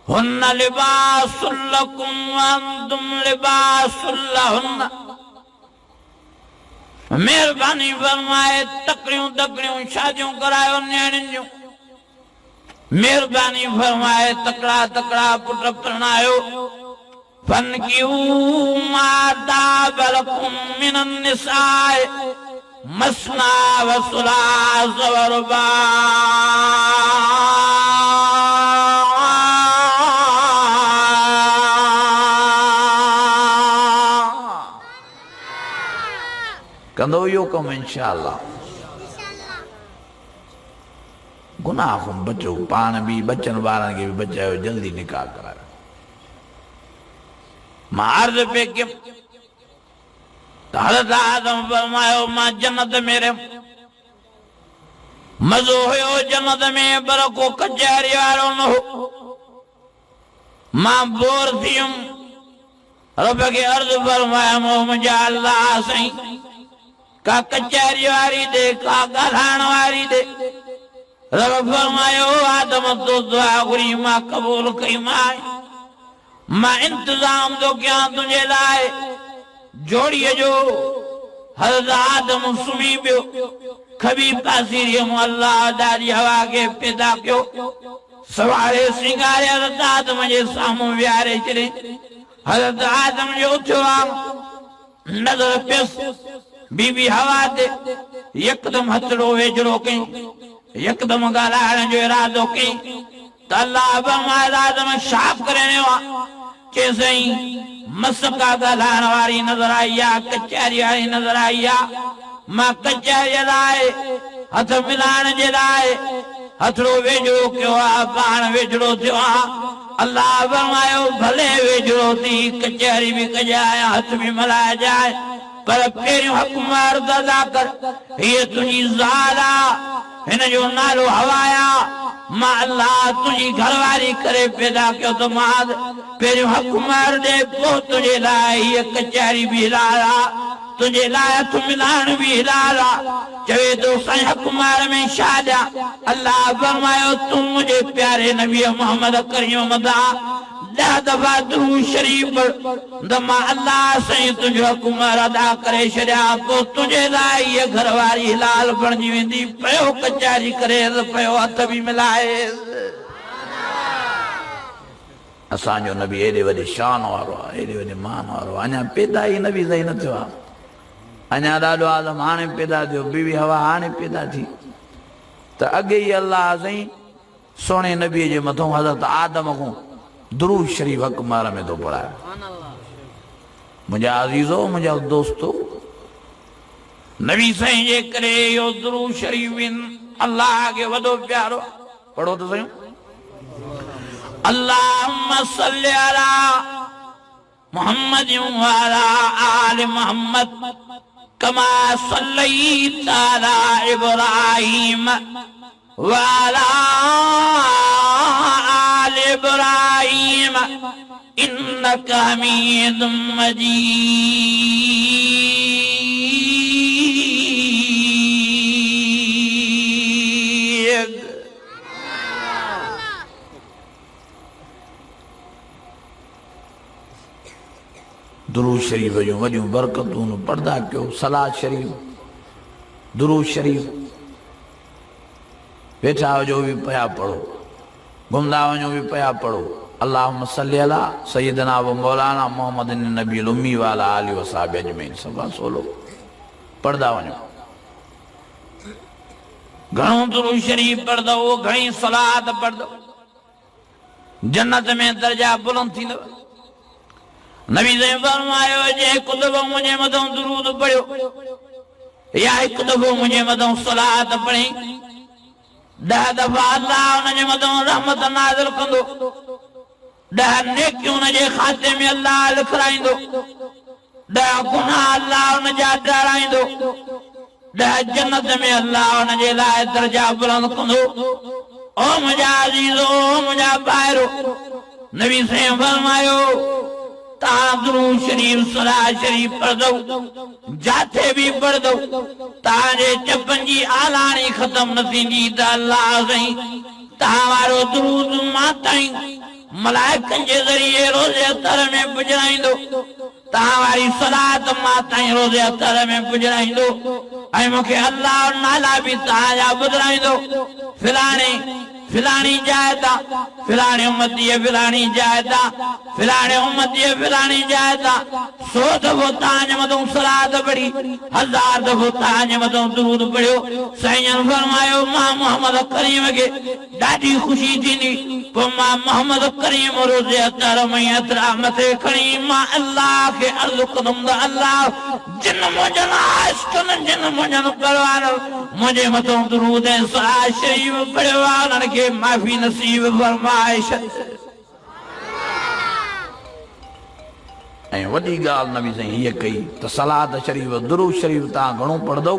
हुन लिबासुल लकुम व अंतुम लिबासुल लहुन महिरबानी फरमाए तकड़ियूं तकड़ियूं शादियूं करायो न्याणियुनि जूं महिरबानी फरमाए तकड़ा तकड़ा पुट परणायो फनकिहू मा ताब लकुम मिनन निसाए मसना व सुलास व रुबा कंदो इहो कमु इंशाअल्लाह गुनाह खां बचो पाण बि बचनि वारनि खे बि बचायो जल्दी निकाह करायो मां अर्ज़ पे कयुमि त हज़रत आदम फरमायो मां जन्नत में रहियुमि मज़ो हुयो जन्नत में पर को कचहरी वारो न हो मां बोर थी वियुमि रब खे अर्ज़ फरमायो मुंहिंजा अल्लाह साईं का कचहरी वारी दे का ॻाल्हाइण वारी दे रब फरमायो आदम तो दुआ घुरी मां क़बूल कई मां इंतज़ाम थो कयां तुंहिंजे लाइ जोड़ीअ जो हज़रत आदम सुम्ही पियो खबी पासीरीअ मां अल्लाह ॾाढी हवा खे पैदा कयो सवारे सिंगारे हज़रत आदम जे साम्हूं विहारे छॾे हज़रत आदम जो उथियो आहे नज़र पियसि बीबी हवा ते यकदम हथड़ो वेझड़ो कई यकदम ॻाल्हाइण जो इरादो कई त अल्लाह फरमाए आदम शाप करे वियो आहे चयईं मसका ॻाल्हाइण वारी नज़र आई आहे कचहरी वारी नज़र आई आहे मां कचहरीअ लाइ हथ मिलाइण जे लाइ हथड़ो वेझड़ो कयो आहे पाण वेझड़ो थियो आहे अल्लाह फरमायो भले वेझड़ो थी कचहरी बि कजाए हथ बि मिलाइजाए पर पहिरियों हक़ मर्द अदा कर हीअ तुंहिंजी ज़ाल आहे हिन जो नालो हवाया मां अल्लाह तुंहिंजी घरवारी करे पैदा कयो त मां पहिरियों हक़ मर्द पोइ तुंहिंजे लाइ हीअ कचहरी बि हलाल आहे तुंहिंजे लाइ हथ मिलाइण बि हलाल आहे चवे थो साईं हक़ मार में छा ॾियां अल्लाह फरमायो तूं मुंहिंजे प्यारे नबी मोहम्मद करीम मथां 10 दफ़ा दुरूद शरीफ पढ़ त मां अल्लाह साईं तुंहिंजो हुकुमर अदा करे छॾिया पोइ तुंहिंजे लाइ हीअ घरवारी लाल बणिजी वेंदी पियो कचहरी करे पियो हथ बि मिलाए असांजो नबी एॾे वॾे शान वारो आहे एॾे वॾे मान वारो आहे अञा पैदा ई नबी साईं न थियो आहे अञा ॾाढो आदम हाणे पैदा थियो बीवी हवा हाणे पैदा थी त अॻे ई अल्लाह साईं सोणे नबीअ जे मथां हज़रत आदम खां दुरूद शरीफ हक़ मार में तो पढ़ाए मुझे अजीजो मुझे दोस्तों नबी साईं जे करे यो दुरूद शरीफ अल्लाह के वडो प्यारो पढ़ो तो सही अल्लाहुम्मा सल्ली अला मुहम्मद व अला आलि मुहम्मद कमा सल्लैता अला इब्राहीम व अला इब्राहीम इन्नका हमीदुम मजीद दुरूद शरीफ जो वॾियूं बरकतूं पर्दा कयो सलाद शरीफ दुरूद शरीफ वेठा हुजो भी पया पढ़ो घुमदा वञो भी पया पढ़ो अल्लाहुम्मा सल्ली अला सय्यदना व मौलाना मोहम्मद नबी उम्मी वाला आलि व सहाबे अजमईन सभा सोलो पढ़दा वञो घणो दुरूद शरीफ पढ़दो घणी सलाद पढ़दो जन्नत में दर्जा बुलंद थींदव नबी से फरमायो जे हिकु दफ़ो मुंहिंजे मथां दुरूद पढ़ियो या हिकु दफ़ो मुंहिंजे मथां सलात पढ़ी 10 दफ़ा अल्लाह हुनजे मथां रहमत नाज़िल कंदो 10 नेकियूं हुनजे खाते में अल्लाह लिखाईंदो 10 गुनाह अल्लाह हुनजा ॾाराईंदो 10 जन्नत में अल्लाह हुनजे लाइ दर्जा बुलंद कंदो ओ मुंहिंजा अज़ीज़ो ओ मुंहिंजा भाइरो नबी से फरमायो दुरूद शरीफ सलाद शरीफ पढ़दो जाते भी पढ़दो ताजे चपन जी आलानी खत्म न थींदी त अल्लाह साईं तव्हां वारो दुरूद मां ताईं मलाइकनि जे ज़रिए रोज़े अतर में पुॼाईंदो तव्हां वारी सलाद मां ताईं रोज़े अतर में पुॼाईंदो ऐं मूंखे अल्लाह नाला भी तव्हांजा ॿुधाईंदो फिलानी जायदा फिलानी उम्मती फिलानी जायदा फिलानी उम्मती फिलानी जायदा 100 दफ़ो तव्हांजे मथां सलाद पढ़ी 1000 दफ़ो तव्हांजे मथां दुरूद पढ़ियो साईं फरमायो मां मोहम्मद करीम खे ॾाढी ख़ुशी थींदी पोइ मां मोहम्मद करीम रोज़े अतर में एतिरा मथे खणी मां अल्लाह खे अर्ज़ु कंदुमि त अल्लाह जिन मुंहिंजनि आशिक़नि जिन मुंहिंजनि परवाननि मुंहिंजे मथां दुरूद ऐं सलाद शरीफ पढ़ियो आहे उन्हनि खे माफ़ी नसीब फरमाए छॾ ऐं वॾी ॻाल्हि नबी साईं हीअ कई त सलाद शरीफ दुरूद शरीफ तव्हां घणो पढ़ंदव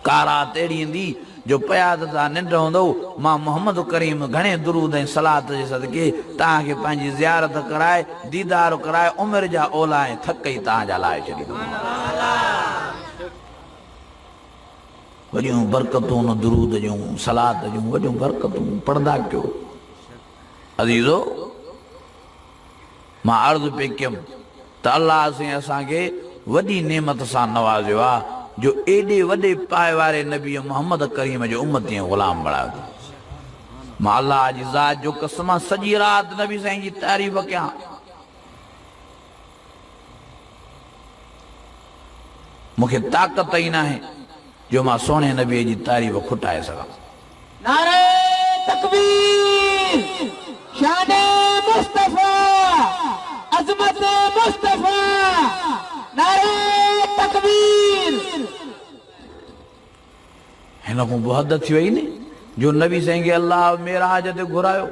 कारात अहिड़ी ईंदी जो पया त तव्हां निंड हूंदव मां मोहम्मद करीम घणे दुरूद ऐं सलात जे सदके तव्हांखे पंहिंजी ज़ियारत कराए दीदार कराए उमिरि जा ओला ऐं थक ई तव्हांजा लाइ छॾींदो वॾियूं बरकतूं न दुरूद जूं सलात जूं वॾियूं बरकतूं पढ़ंदा कयो अज़ीज़ो मां अर्ज़ु पे कयुमि त अल्लाह साईं असांखे वॾी नेमत सां नवाज़ियो आहे जो एॾे वॾे पाए वारे नबी मोहम्मद करीम जो उम्मती ग़ुलाम बणायो मां अल्लाह जी ज़ात जो कसम सॼी राति नबी साईं जी तारीफ़ कयां मूंखे ताक़त ई नाहे जो मां सोने नबी जी तारीफ़ खुटाए सघां नारे तकबीर शान मुस्तफा अज़मत मुस्तफा नारे तकबीर हिन खां पोइ हद थी वई न जो नबी साईं खे अल्लाह मेराज ते घुरायो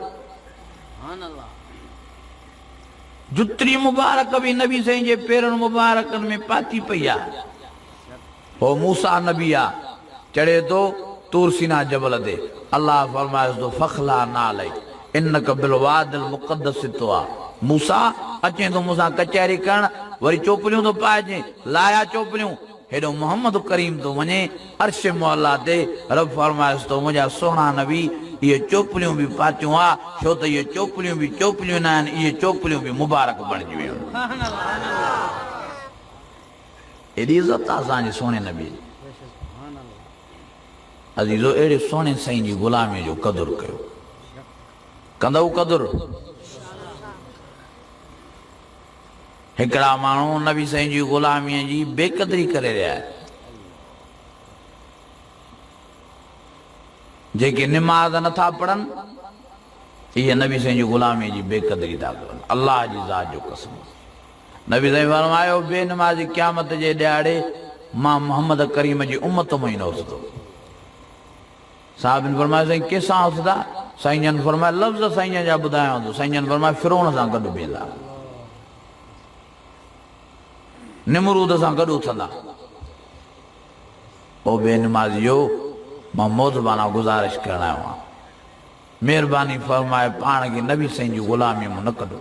जुतरी मुबारक भी नबी साईं जे पेरनि मुबारकनि में पाती पई आहे हो मूसा नबी आ चढ़े तो तूर सीना जबल ते अल्लाह फरमाए तो फखला नाले इन्नक बिल वादिल मुक़द्दस तो आ मूसा अचे तो मूसा कचहरी करण वरी चोपलियूं तो पाए लाया चोपलियूं हेडो मोहम्मद करीम तो वने अर्श मौला ते रब फरमाए तो मुझा सोना नबी ये चोपलियूं भी पातियूं आ छो त ये चोपलियूं न आहिनि ये चोपलियूं भी मुबारक बणजी वियूं एॾी इज़त आहे असांजे सोने नबी जी अज़ीज़ो अहिड़े सोने साईं जी ग़ुलामीअ जो क़दुरु कयो कंदव क़दुरु हिकिड़ा माण्हू नबी साईं जी ग़ुलामीअ जी बेक़दरी करे रहिया जेके निमाज़ नथा पढ़नि इहे नबी साईं जी ग़ुलामीअ जी बेक़दरी था कनि अल्लाह जी ज़ात जो कसम नबी साईं फरमायो बेनमाज़ी क़यामत जे ॾियारे मां मोहम्मद करीम जी उम्मत में ई न उथंदो साहिबनि फरमायो साईं कंहिंसां उथंदा साईं जन फरमाया लफ़्ज़ साईं जन जा ॿुधायां थो साईं जन फरमाया फिरौन सां गॾु बीहंदा निमरूद सां गॾु उथंदा ओ बेनमाज़ियो मां मौज़बाना गुज़ारिश करण आयो आहियां महिरबानी फरमाए पाण खे नबी साईं जी ग़ुलामीअ मां न कढो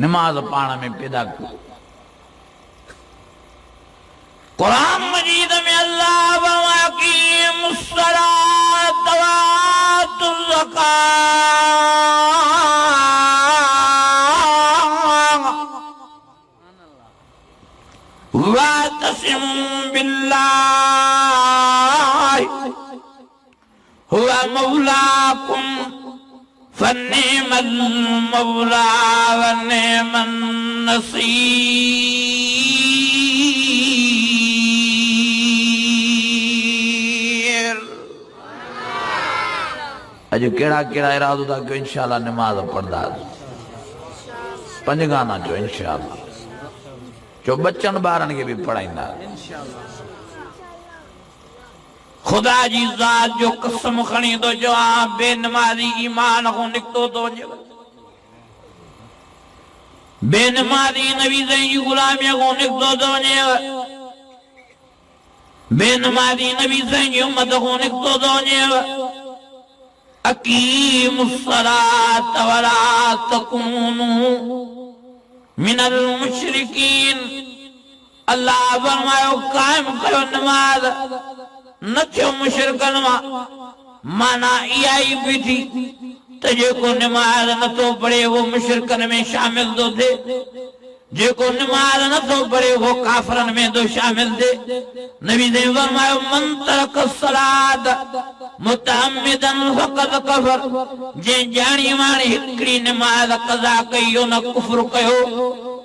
नमाज पाण में पैदा कयो कुरान मजीद में अल्लाह फरमाया कि मुस्सलात व आतुज़ ज़कात वातसिम बिल्लाह हुआ मौलाकुम फन्निमल मौला व निमन नसीर। अज केड़ा केड़ा इरादो था कि इंशाअल्लाह नमाज पढ़दा पंज गाना जो इंशाअल्लाह जो बच्चन बारन के भी पढ़ाईंदा खुदा जी जात जो कसम खणी तो जो बेनमाजी ईमान को निकतो तो बेनमाजी नबी जी गुलामी को निकतो तो बेनमाजी नबी जी उम्मत को निकतो तो अकीमुस्सलात वला तकूनु मिनल मुशरिकीन। अल्लाह फरमायो कायम कयो नमाज न थियो मुशरिकन माना इहा ई बीठी त जेको नमाज नथो पढ़े वो मुशरिकन में शामिल थो थिए, जेको नमाज नथो पढ़े वो काफरन में तो शामिल थे। नबी ने फरमायो मन तरक सलात मुतअम्मिदन फक़द कफर। जे जानी मानी हिकड़ी नमाज कज़ा कई न कुफ्र कयो।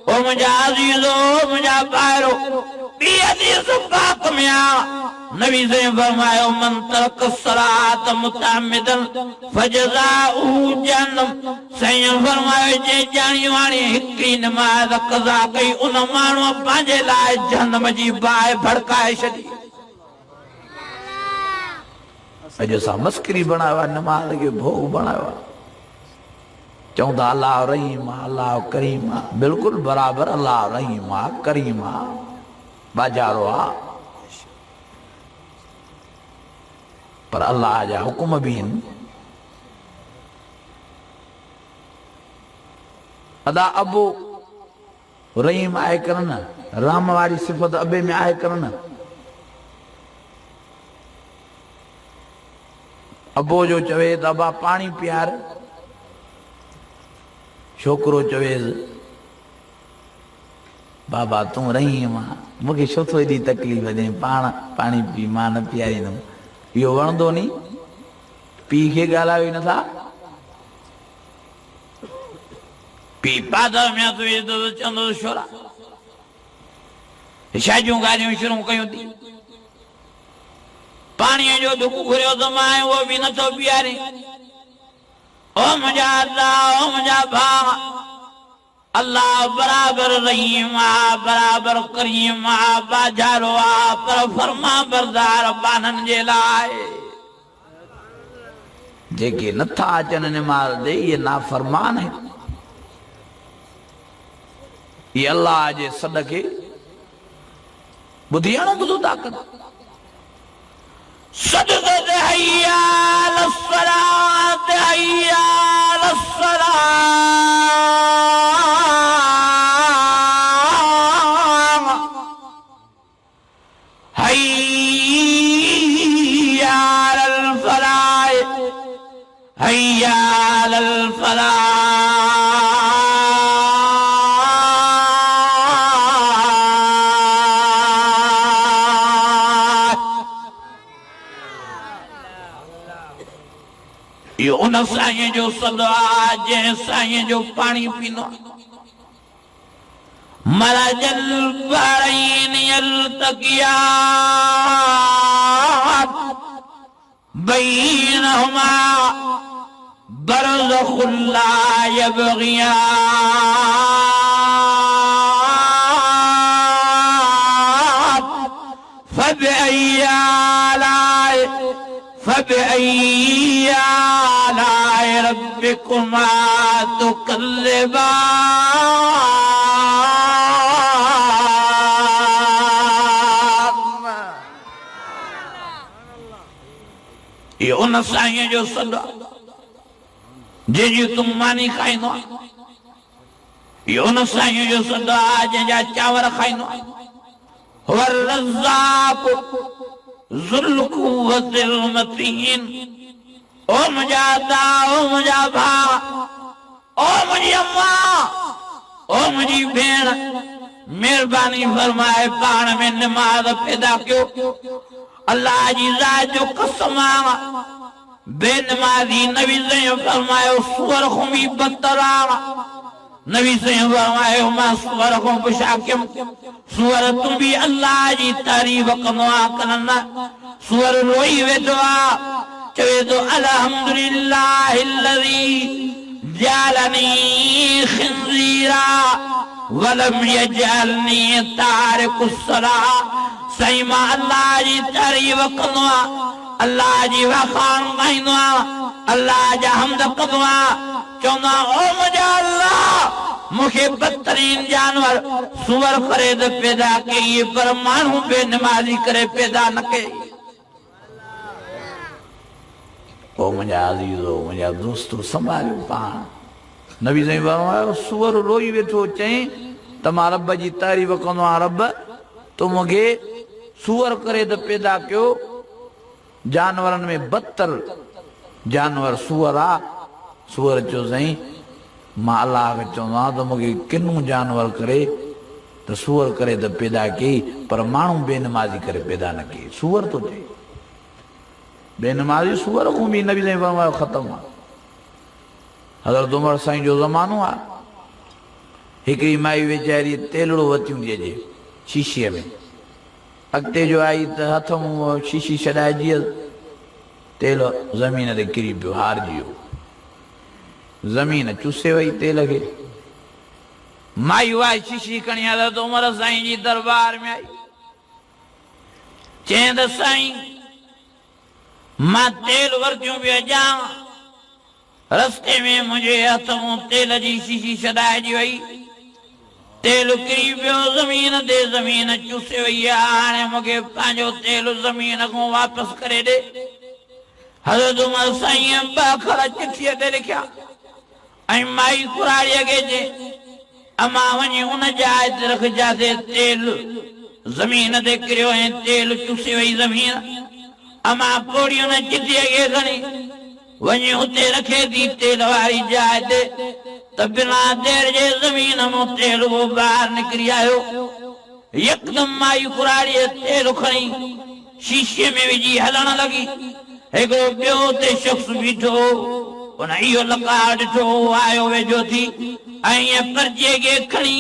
ओ मुंहिंजा अज़ीज़ो मुंहिंजा भाइरो ॿी हदीस पाक में नबी ने फरमायो मन तरक सलात मुतअम्मिदन फजज़ाउ जहन्नम। साईं फरमायो जे जानी वाणी हिकड़ी नमाज कज़ा कई उन माण्हू पंहिंजे लाइ जहन्नम जी बाहि भड़काए छॾी। अॼु असां मस्करी बनायो आहे, नमाज खे भोग बनायो आहे। चऊं था अल्लाह रहीम आहे, अल्लाह करीम आहे। बिल्कुलु बराबरि अल्लाह रहीम आहे, करीम आहे, बाजारो आहे, पर अल्लाह जा हुकुम भी आहिनि। अदा अबो रहीम आहे कर न, राम वारी सिफ़त अबे में आहे कर न। अबो जो चवे त अबा पाणी पियार, छोकिरो चवेसि बाबा तूं रहीम आहे, मूंखे छो थो एॾी तकलीफ़ ॾे, पाणी पी, मां न पीआरींदुमि। इहो वणंदो नी? पीउ खे ॻाल्हायो ई नथा। पीउ पादर में चवंदो छोरा छा जूं ॻाल्हियूं शुरू कयूं थी। पाणीअ जो दुख घुरियो त मां उहो बि नथो पीआरे। ओ मुंहिंजा अल्लाह, ओ मुंहिंजा भाउ, अल्लाह बराबरि रहीम आहे, बराबरि करीम आहे, बाजारो आहे, पर फरमा बरदार बाननि जे लाइ। जेके नथा अचनि निमाज़ ॾे इहे नाफ़रमान आहिनि। इहे अल्लाह जे सॾ खे ॿुधी ॿुधो था कनि। सदक़त हैया अलस्सलात, हैया अलस्सलाम, हैया अलल फलाह, हैया अलल फलाह। यो उन साईं जो सदा जंहिं साईं जो पाणी पीनो मरजल बरैन यल्तकियान बैनहुमा बरज़खुन ला यबग़ियान फबिअय्यि आलाइ रब्बिकुमा तुकज़्ज़िबान। ये उन साईं जो सदा जंहिंजी तुम मानी खाईंदो आहे। ये उन साईं जो सदा जंहिंजा चांवर खाईंदो आहे। हुव रज़्ज़ाक़ ज़ुल क़ुव्वतिल मतीन। ओ मुंहिंजा अदा, ओ मुंहिंजा भाउ, ओ मुंहिंजी अम्मा, ओ मुंहिंजी भेण, मेहरबानी फरमाए पाण में नमाज पैदा क्यों अल्लाह जी जात जो कसम बेनमाजी नबी से फरमायो सुअर को भी बदतर नबी से फरमायो मां सुअर को पुशाकिम सुअर तुम भी अल्लाह जी तारीफ कंदो करना सुअर रोई वेठो चवे तो अल्हम्दुलिल्लाह अल्लज़ी जालनी खिंजीरा वलम यजअलनी तारिकुस्सला सही मां अल्लाह जी तारीफ कंदो अल्लाह जी वखान गाइंदो अल्लाह जा हमद कंदो चवंदो ओ मुंहिंजा अल्लाह मूंखे बदतरीन जानवर सुअर करे त पैदा कई पर माण्हू बेनमाज़ी करे पैदा न कई ओ मुंहिंजा अज़ीज़ो मुंहिंजा दोस्तो संभालियो पाण नबी साईं फरमायो सुअर रोई वेठो चई त मां रब जी तारीफ़ कंदो आहियां रब तो मूंखे सुअर करे त पैदा कयो जानवरनि में बदतर जानवर सुअर सुअर चयो साईं मां अल्लाह खे चवंदो आहियां त मूंखे किनू जानवर करे त सुअर करे त पैदा कई पर माण्हू बेनमाज़ी करे पैदा न कई सुअर तो चई बेनमाज़ी सुअर को भी नबी साईं फरमायो ख़त्म आहे हज़रत उमर साईं जो ज़मानो आहे हिकिड़ी माई वीचारी तेलड़ो वतियूं थी अचे शीशीअ में अॻिते जो आई त हथ मुंहुं शीशी छॾाइजी तेल ज़मीन ते किरी पियो हारजी वियो ज़मीन चुसे वई तेल खे माई वाई शीशी खणी हज़रत उमर साईं जी दरबार में आई चई त साईं मां तेल वरतियूं पियो अचां रस्ते में मुझे हथ मुंहुं तेल जी शीशी छॾाइजी वई तेल किरी पियो ज़मीन ते ज़मीन चुसे वई आहे हाणे मूंखे पंहिंजो तेल ज़मीन खां वापसि करे ॾे हज़रत उमर साईं ॿ अखर चिठीअ ते लिखिया ऐं माई कुराड़ीअ खे चई अमां वञी उन जाइ ते रखजांइ तेल ज़मीन ते किरियो ऐं तेल चुसे वई ज़मीन अमां पोड़ी उन चिठीअ खे खणी वञी उते रखे थी तेल वारी जाइ ते त बिना देर जे ज़मीन मां तेल वो ॿाहिरि निकिरी आयो यकदम माई कुराड़ीअ तेल खणी शीशे में विझी हलण लॻी हिकिड़ो ॿियो ते शख़्स बीठो उन इहो लका ॾिठो आयो वेझो थी ऐं ईअं पर्चे खे खणी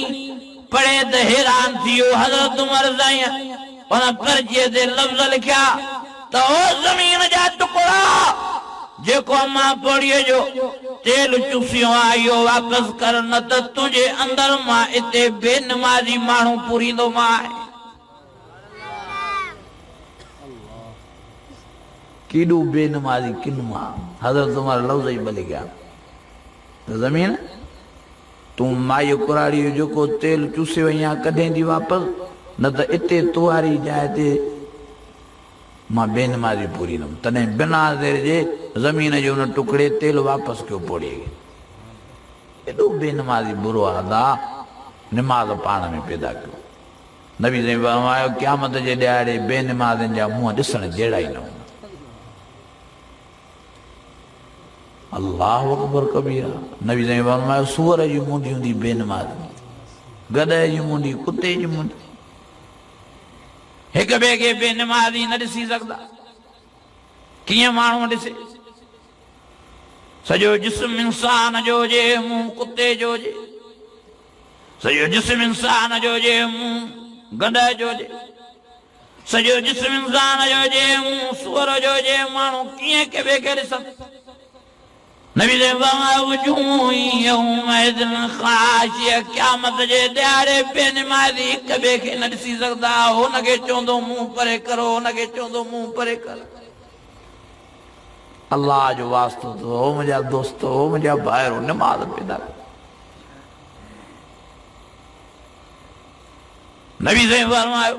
पढ़े त हैरान थी वियो हज़रत उमर साईं उन पर्चे ते लफ़्ज़ लिखिया त ओ ज़मीन जा टुकड़ा जेको अमां पोड़ीअ जो तेल चुसियो आहे इहो वापसि कर न त तुंहिंजे अंदर मां हिते बेनमाज़ी माण्हू पूरींदो मां केॾो बेनमाज़ी किन मां हज़रत उमर लफ़्ज़ ई भले कया त ज़मीन तूं माई कुराड़ी जेको तेल चुसे वई आहे कॾहिं थी वापसि न त हिते तुआरी जाइ ते मां बेनमाज़ी पूरींदुमि तॾहिं बिना देर जे ज़मीन जे उन टुकड़े तेल वापसि कयो पोड़ीअ खे एॾो बेनमाज़ी बुरो अदा निमाज़ पाण में पैदा कयो नबी साईं फरमायो क़यामत जे ॾियारे बेनमाज़नि जा मुंहं ॾिसण जहिड़ा ई न हूंदा अल्लाह अकबर कबीरा नबी साईं फरमायो सूअर जी मुंडी हूंदी बेनमाज़ गधे जी मुंडी कुते जी मुंडी हिक ॿिए खे बेनमाज़ी न ॾिसी सघंदा कीअं माण्हू ॾिसे सॼो जिस्म इंसान जो हुजे मुंहुं कुते जो हुजे सॼो जिस्म इंसान जो हुजे मुंहुं गधे जो हुजे सॼो जिस्म इंसान जो हुजे मुंहुं सूअर जो हुजे माण्हू कीअं के ॿिए खे ॾिसनि नबी ने क़यामत जे ॾियारे बेनमाज़ी हिक ॿिए खे न ॾिसी सघंदा हुनखे चवंदो मुंहुं परे करो हुनखे चवंदो मुंहुं परे कर अल्लाह जो वास्तो तो हो मुंहिंजा दोस्त हो मुंहिंजा भाइरो निमाज़ पैदा नबी साईं फरमायो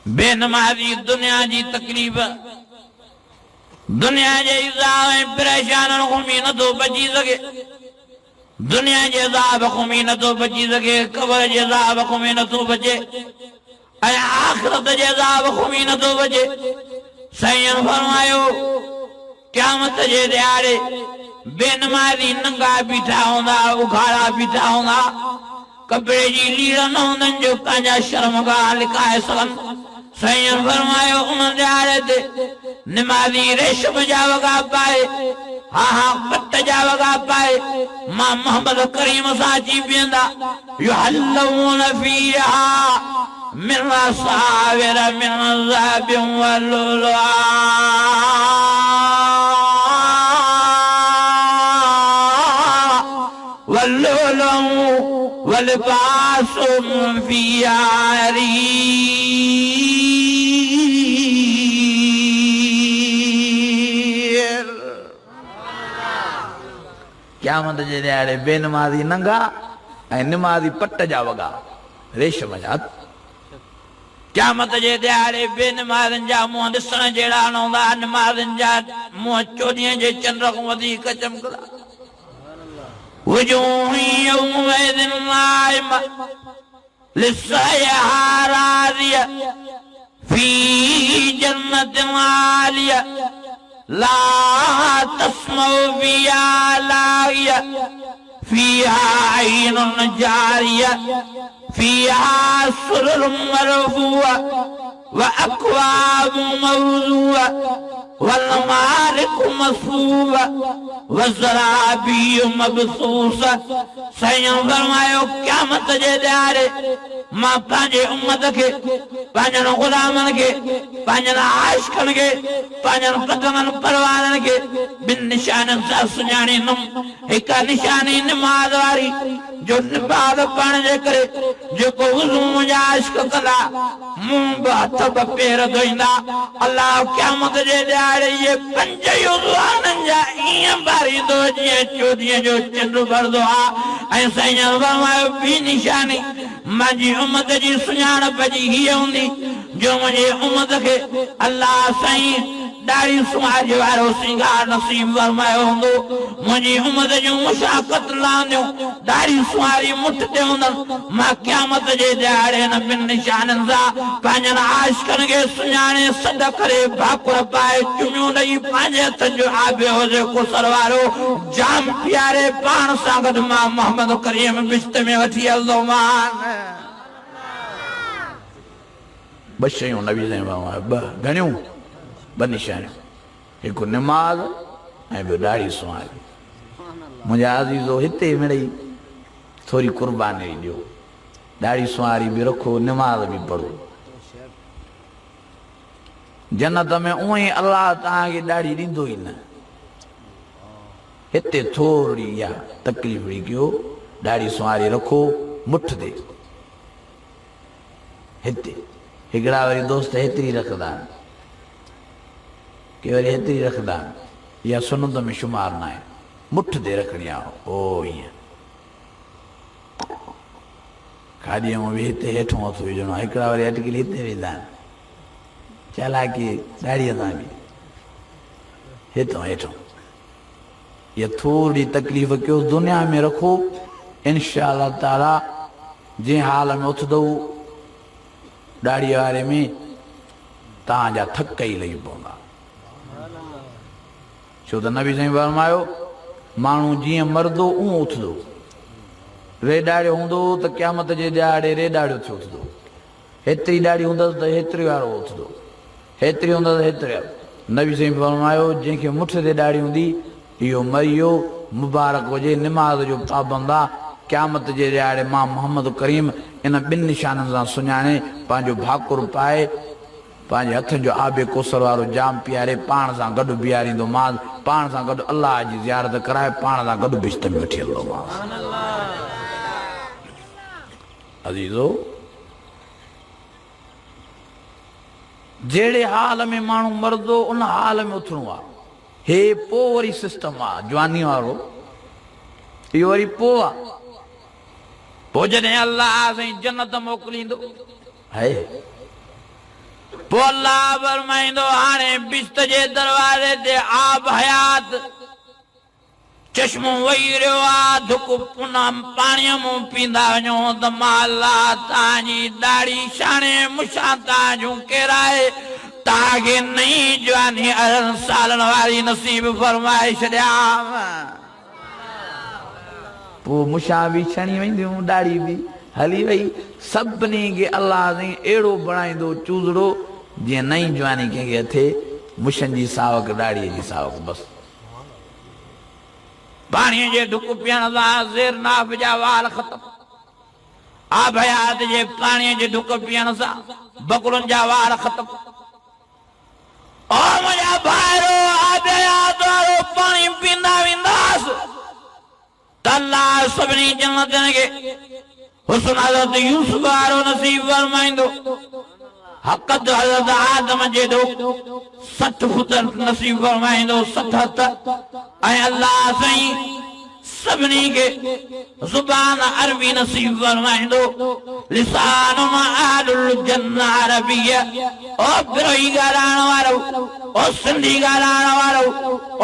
बेनमाज़ी दुनिया जी तकलीफ़ दुनिया जे इज़ाब ऐं परेशानियुनि खां बि नथो बची सघे दुनिया जे इज़ाब खां बि नथो बची सघे क़ब्र जे इज़ाब खां बि नथो बचे ऐं आख़िरत जे इज़ाब खां बि नथो बचे साईं फरमायो क़यामत जे ॾियारे बेनमाज़ी नंगा बीठा हूंदा उघाड़ा बीठा हूंदा कपड़े जी लीड़ा न हूंदनि जो पंहिंजा शर्मगाह लिकाए सघनि। साईं फरमायो उन ॾियारे ते निमाज़ी रेशम जा वॻा पाए, हा हा पट जा वॻा पाए, मां मोहम्मद करीम सां अची बीहंदा। युहल्लून फीहा मिन असाविर मिन ज़हबिन व लुलुआ, वल्लुलु वलिबासुहुम फीहा हरीर। क़यामत जे ॾियारे बेनमाज़ी नंगा ऐं निमाज़ी पट जा वॻा रेशम जा। क़यामत जे ॾियारे बेनमाज़नि जा मुंहं ॾिसण जहिड़ा न हूंदा, निमाज़नि जा मुंहं चोॾीअ जे चंड खां वधीक चमकंदा। वजूह यौमइज़िन नाइमा लिसअयहा राज़िया फी जन्नतिन आलिया ला तस्मउ फिहा लागिया फीहा ऐनुन जारिया फीहा सुरुरुम मरफूआ व अक्वाबुम मौज़ूआ वल नमारिकु मसफूआ व ज़राबीयु मबसूसा। साईं फरमायो क़यामत जे ॾियारे मां पंहिंजे उम्मत खे, पंहिंजनि ग़ुलामनि खे, पंहिंजनि आशिक़नि खे, पंहिंजनि क़दमनि परवारनि खे ॿिनि निशाननि सां सुञाणींदुमि। हिकु निशानी निमाज़ वारी जो निमाज़ पढ़ण जे करे जेको वुज़ू मुंहिंजा इश्क कंदा, मुंहुं ब हथ ब पेर धोईंदा, अलाह क़यामत जे ॾियारे इहे पंज युज़वाननि जा ईअं बारींदो जीअं चोॾीअ जो चंड भरंदो आहे। ऐं साईं फरमायो ॿी निशानी मुंहिंजी उम्मत जी सुञाणप जी हीअ हूंदी जो मुंहिंजे उम्मत खे अलाह साईं ॾाढ़ी सुवाज वारो सिंगार नसीब फरमायो हूंदो। मुंहिंजी उम्मत जूं मुशाक़त लांदियूं ॾाढ़ी सुवारी मुठ ते हूंदनि। मां क़यामत जे ॾियारे हिन ॿिनि निशाननि सां पंहिंजनि आशिक़नि खे सुञाणे सॾ करे भाकुर पाए चुमियूं ॾेई पंहिंजे हथनि जो आबियो हुजे कुसर वारो जाम प्यारे पाण सां गॾु मां मोहम्मद करीम बिश्त में वठी हलंदोमान। ॿ शयूं नबी साईं ॿ घणियूं ॿ निशानियूं, हिकु निमाज़ ऐं ॿियो ॾाढ़ी सुवारी। मुंहिंजा अज़ीज़ो हिते मिड़ई थोरी कुर्बानी ॾियो, ॾाढ़ी सुवारी बि रखो, निमाज़ बि पढ़ो। जन्नत में उअं ई अलाह तव्हांखे ॾाढ़ी ॾींदो ई न, हिते थोरी इहा तकलीफ़ ॾी कयो, ॾाढ़ी सुवारी रखो मुठ ते। हिते हिकिड़ा वरी दोस्त हेतिरी रखंदा आहिनि, के वरी हेतिरी रखंदा आहिनि, इहा सुनत में शुमार न आहे, मुठ ते रखणी आहे। ओ ईअं खाॾीअ में बि हिते हेठों हथ विझणो आहे, हिकिड़ा वरी अटकिल हिते वेंदा आहिनि, चालाकी ॾाढ़ीअ सां बि हितां हेठों। इहा थोरी तकलीफ़ कयो, दुनिया में रखो, इंशा अल्लाह ताला जंहिं हाल में उथंदो ॾाढ़ीअ वारे में तव्हांजा थक ई लही पवंदा। छो त नबी साईं फरमायो माण्हू जीअं मरंदो उहो उथंदो, रेॾाड़ियो हूंदो त क़यामत जे ॾियारे रेॾाड़ियो थियो उथंदो, हेतिरी ॾाढ़ी हूंदसि त हेतिरे वारो उथंदो, हेतिरी हूंदसि हेतिरे वारो। नबी साईं फरमायो जंहिंखे मुठ ते ॾाढ़ी हूंदी इहो मरी वियो, मुबारक हुजे, निमाज़ जो पाबंद आहे। क़यामत जे ॾियारे मां मोहम्मद करीम इन ॿिनि निशाननि सां सुञाणे पंहिंजो भाकुर पाए पंहिंजे हथनि जो आबे कोसर वारो जाम पीआरे पाण सां गॾु बीहारींदो मां, पाण सां गॾु अलाह जी ज़ियारत कराए पाण सां गॾु बिश्त में वठी हलंदो मां। अज़ीज़ो जहिड़े हाल में माण्हू मरंदो उन हाल में उथणो आहे। हे पोइ वरी सिस्टम आहे जवानी वारो, इहो वरी पोइ आहे। पोइ जॾहिं अलाह साईं जन्नत मोकिलींदो है, पोइ अलाह फरमाईंदो हाणे बिश्त जे दरवाज़े ते आब हयात चश्मो वही रहियो आहे, धुक पुनः पाणीअ मूं पींदा वञो त मां अलाह तव्हांजी ॾाढ़ी शाणे मूंसां तव्हांजूं केराए तव्हांखे नई जवानी 18 सालनि वारी नसीब फरमाए छॾियां। पो मुछा भी छणी वेंदियूं दाढ़ी भी हली वई सभिनी खे अल्लाह ने अहिड़ो बणाईंदो चूज़ड़ो जीअं नई जवानी कंहिंखे थिए मुछनि जी सावक दाढ़ीअ जी सावक बसि पाणीअ जे ढुक पीअण सां ज़ेरनाफ़ जा वाल ख़तम आब हयात जे पाणीअ जे ढुक पीअण सां बकुलनि जा वाल ख़तम ओ मुंहिंजा भाइरो आब हयात वारो पाणी पींदा वेंदासीं त अल्लाह सभिनी जन्नतनि खे हुस्न हज़रत यूसुफ वारो नसीब फरमाईंदो हक़त हज़रत आदम जेॾो 60 फुट नसीब फरमाईंदो 60 हथ ऐं अल्लाह साईं सभिनी खे ज़ुबान अरबी नसीब फरमाईंदो लिसान मालुल जन्ना अरबिया ओ बिरोही ॻाल्हाइण वारो ओ सिंधी ॻाल्हाइण वारो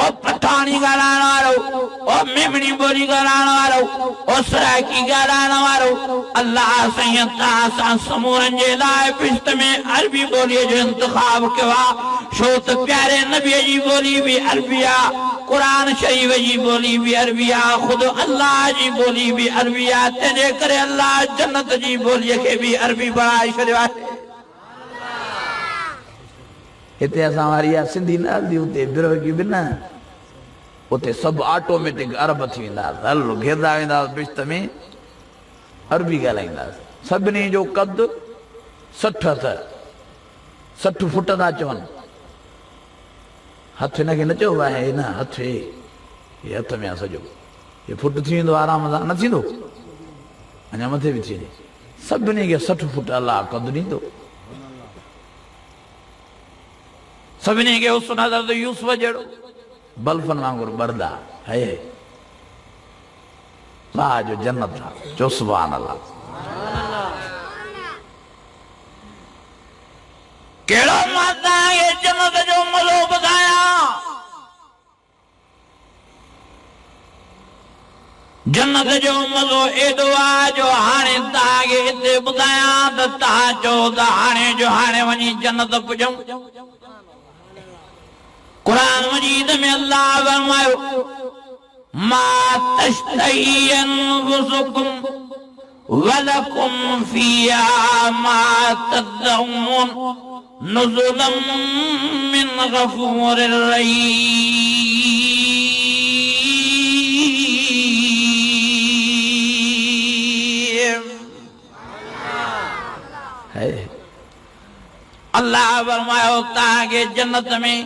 ओ पठानी ॻाल्हाइण वारो ओ मेमणी ॿोली ॻाल्हाइण वारो ओ सराइकी ॻाल्हाइण वारो अल्लाह साईं तव्हां सां समूरनि जे लाइ फ़िश्त में अरबी ॿोलीअ जो इंतिख़ाब कयो आहे छो त प्यारे नबीअ जी ॿोली बि अरबी आहे कुरान शरीफ जी ॿोली बि अरबी आहे ख़ुदि अल्लाह जी ॿोली बि अरबी आहे तंहिंजे करे अल्लाह जन्नत जी ॿोलीअ खे बि अरबी बणाए छॾियो आहे हिते असां वारी आहे सिंधी न हलंदी उते बिरोगी बि न उते सभु ऑटोमेटिक अरब थी वेंदासीं हलो घेरदा वेंदासीं बिश्त में अरबी ॻाल्हाईंदासीं सभिनी जो कद 60 हथ 60 फुट था चवनि हथ हिनखे न चइबो आहे न हथ हे हथ में आहे सॼो हे फुट थी वेंदो आराम सां न थींदो अञा मथे बि थी वञे सभिनी खे 60 फुट अलाह कद ॾींदो सभिनी खे हुस्न हज़रत यूसुफ जहिड़ो बल्फनि वांगुरु ॿरदा है अल्लाह जो जन्नत आहे चओ सुभान अल्लाह कहिड़ो मां तव्हांखे जन्नत जो मज़ो ॿुधायां जन्नत जो मज़ो एॾो आहे जो हाणे तव्हांखे हिते ॿुधायां त तव्हां चओ त हाणे वञी जन्नत पुॼूं कुरान मजीद में अल्लाह फरमायो मा तश्तही अनफुसुकुम वलकुम फिहा मा तदऊन नुज़ुलम मिन गफूरिर रहीम है अल्लाह फरमायो तव्हांखे जन्नत में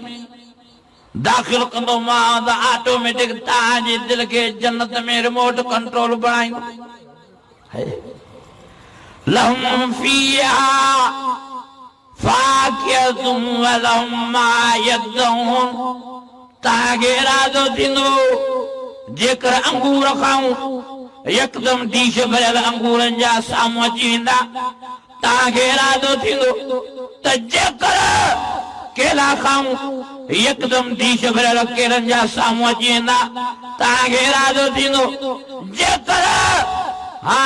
दाखिल कंदो मां त ऑटोमेटिक तव्हांजे दिल खे जन्नत में रिमोट कंट्रोल बणाईंदो है लहुम फीहा फाकिहतुम व लहुम मा यदऊन तव्हांखे इरादो थींदो जेकर अंगूर खाऊं यकदम डीश भरियल अंगूरनि जा साम्हूं अची वेंदा तव्हांखे इरादो थींदो त जेकर केला खाऊं यकदम डीश भरियल केलनि जा साम्हूं अची वेंदा तव्हांखे इरादो थींदो जेकर हा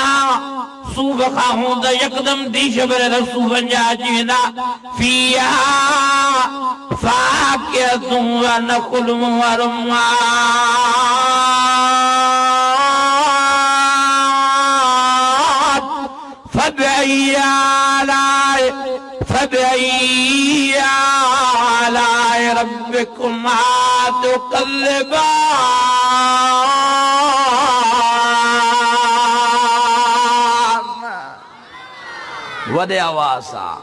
सूफ खाऊं त यकदम डीश भरियल सूफनि जा अची वेंदा फीहा फाकिहतुम व नख़लुम व रुम्मान फबअय्यि आलाए रब्बिकुमा तुकज़्ज़िबान वॾे आवाज़ सां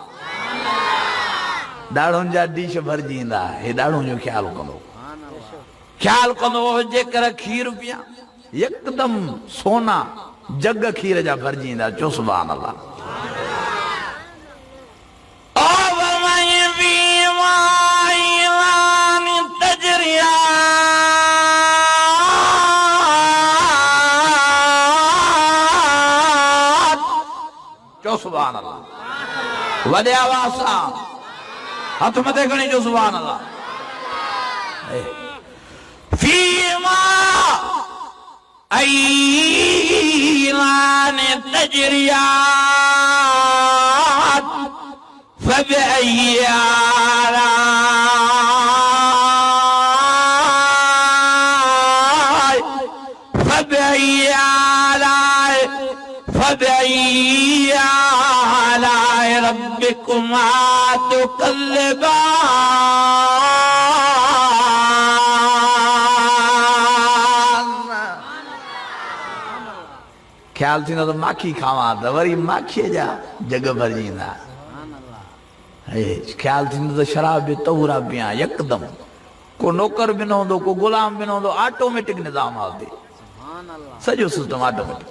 ॾाढ़ुनि जा डीश भरिजी ईंदा हे ॾाढ़ुनि जो ख्यालु कंदो जेकर खीर पिया यकदम सोना जग खीर जा भरिजी ईंदा चओ सुभान अल्लाह सुभान अल्लाह वॾे आवाज़ सां हथ मथे खणी जो सुभान अल्लाह फीमा ऐलान तजरियात फबअय्यि फबई आलाए रब्बिकुमा तुकल्लिबान। ख्याल थी ना तो माखी खावा तो वरी माखी जा जग भरजींदा। ख्याल थी ना तो शराब भी तहुरा पिया यकदम को नौकर भी न होंदो को गुलाम भी न होंदो ऑटोमेटिक निजाम हलंदे सॼो सिस्टम ऑटोमेटिक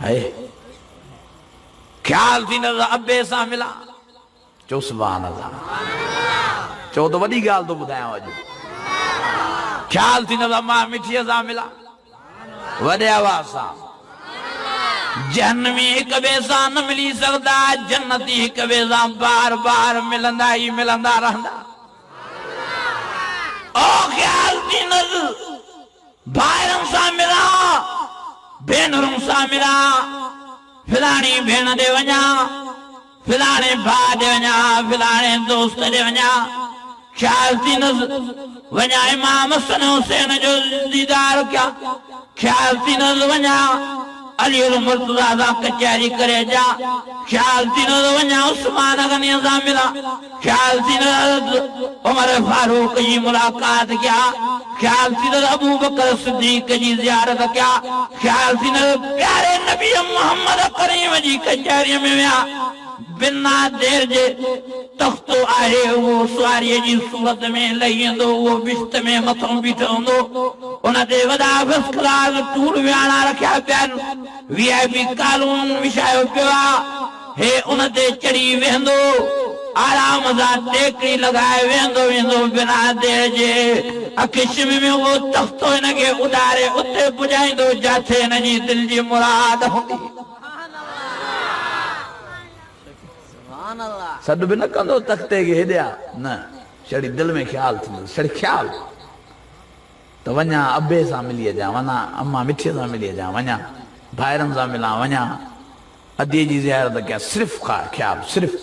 है। ख्याल थी न तो अब्बे सां मिला चो सुभान अल्लाह चो तो वॾी ॻाल्हि तो ॿुधायांव अॼु। ख्याल थी न तो मां मिठीअ सां मिला वॾे आवाज़ सां। जहन्नमी हिक ॿिए सां न मिली सघंदा जन्नती हिक ॿिए सां बार बार मिलंदा ई मिलंदा रहंदा। ओ ख्याल थी न भाइरनि सां मिला भेनरुनि सां मिला फिलाणी भेण ॾे वञा फिलाणे भाउ ॾे वञा फिलाणे दोस्त ॾे वञा। ख्याल थी न वञा इमाम हसन हुसैन जो दीदार कया। ख्याल थी न वञा अली मुर्तज़ा सां कचहरी करे जा। ख्याल थी न वञा उस्मान गनी सां मिला। ख्याल थी न उमर फारूक जी मुलाकात कया। ख्याल थी न अबू बकर सिद्दीक जी ज़ियारत कया। ख्याल थी न प्यारे नबी मोहम्मद करीम जी कचहरी में विया। बिना देर जे तख्तो आहे वो सवारीअ जी सूरत में लही वेंदो वो बिश्त में मथों बीठो हूंदो उन ते वॾा फर्स्ट क्लास टूर विहाणा रखिया पिया आहिनि वीआईपी कालून विछायो पियो आहे। हे उन ते चढ़ी वेंदो आराम सां टेकड़ी लगाए वेंदो वेंदो बिना देर जे अखिशम में वो तख्तो हिनखे उॾारे उते पुॼाईंदो जिथे हिन जी दिलि जी मुराद हूंदी। सॾु बि न कंदो तख़्ते खे हेॾिया न छड़ी दिलि में ख़्यालु थींदो छड़ी ख़्यालु त वञा अबे सां मिली अचां वञा अम्मा मिठीअ सां मिली अचां वञा भाइरनि सां मिलां वञा अदीअ जी ज़ियारत कयां सिर्फ़ु ख़्यालु सिर्फ़ु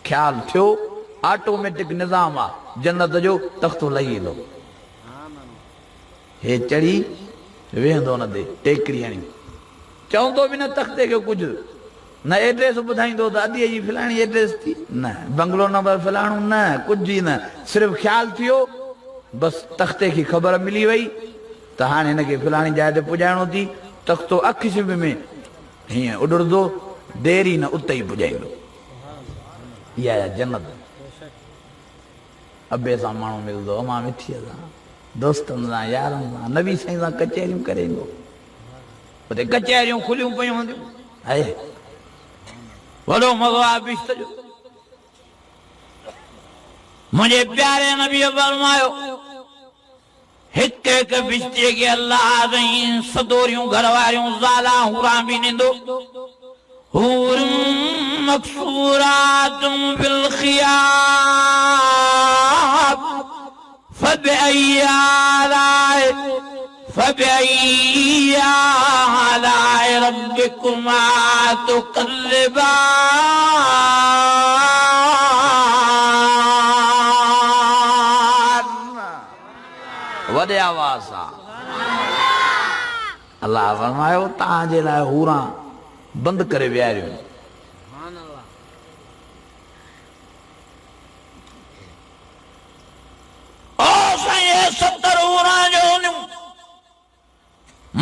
ख़्यालु थियो ऑटोमेटिक निज़ाम आहे जन्नत जो तख़्तो लही ईंदो। हे चढ़ी वेहंदो हुन ते टेकड़ी हणी चवंदो बि न तख़्ते खे कुझु न एड्रेस ॿुधाईंदो त अदीअ जी फलाणी एड्रेस थी न बंगलो नंबर फलाणो न कुझु ई न सिर्फ़ु ख़्यालु थियो बसि तख़्ते खे ख़बर मिली वई त हाणे हिनखे फलाणी जाइ ते पुॼाइणो थी तख़्तो अखिशिब में हीअं उॾड़ंदो देरी न उते ई पुॼाईंदो। इहा आहे जन्नत। अबे सां माण्हू मिलंदो अमा मिठीअ सां दोस्तनि सां यारनि सां नबी साईं सां कचहरियूं करे ईंदो उते कचहरियूं खुलियूं पियूं हूंदियूं आहे वॾो मज़ो आहे बिश्त जो। मुंहिंजे प्यारे नबीअ फरमायो हिक हिक बिश्ते खे अल्लाह साईं सदोरियूं घर वारियूं ज़ाला हूरा बि ॾींदो हूरुम मक़सूरातुम फिल ख़ियाब फबअय्यि आलाए रब्बिकुमा तुकल्लिबान। वॾे आवाज़ सां अल्लाह फरमायो तव्हांजे लाइ हूरा बंदि करे विहारियूं। ओ साईं 70 हूरा जो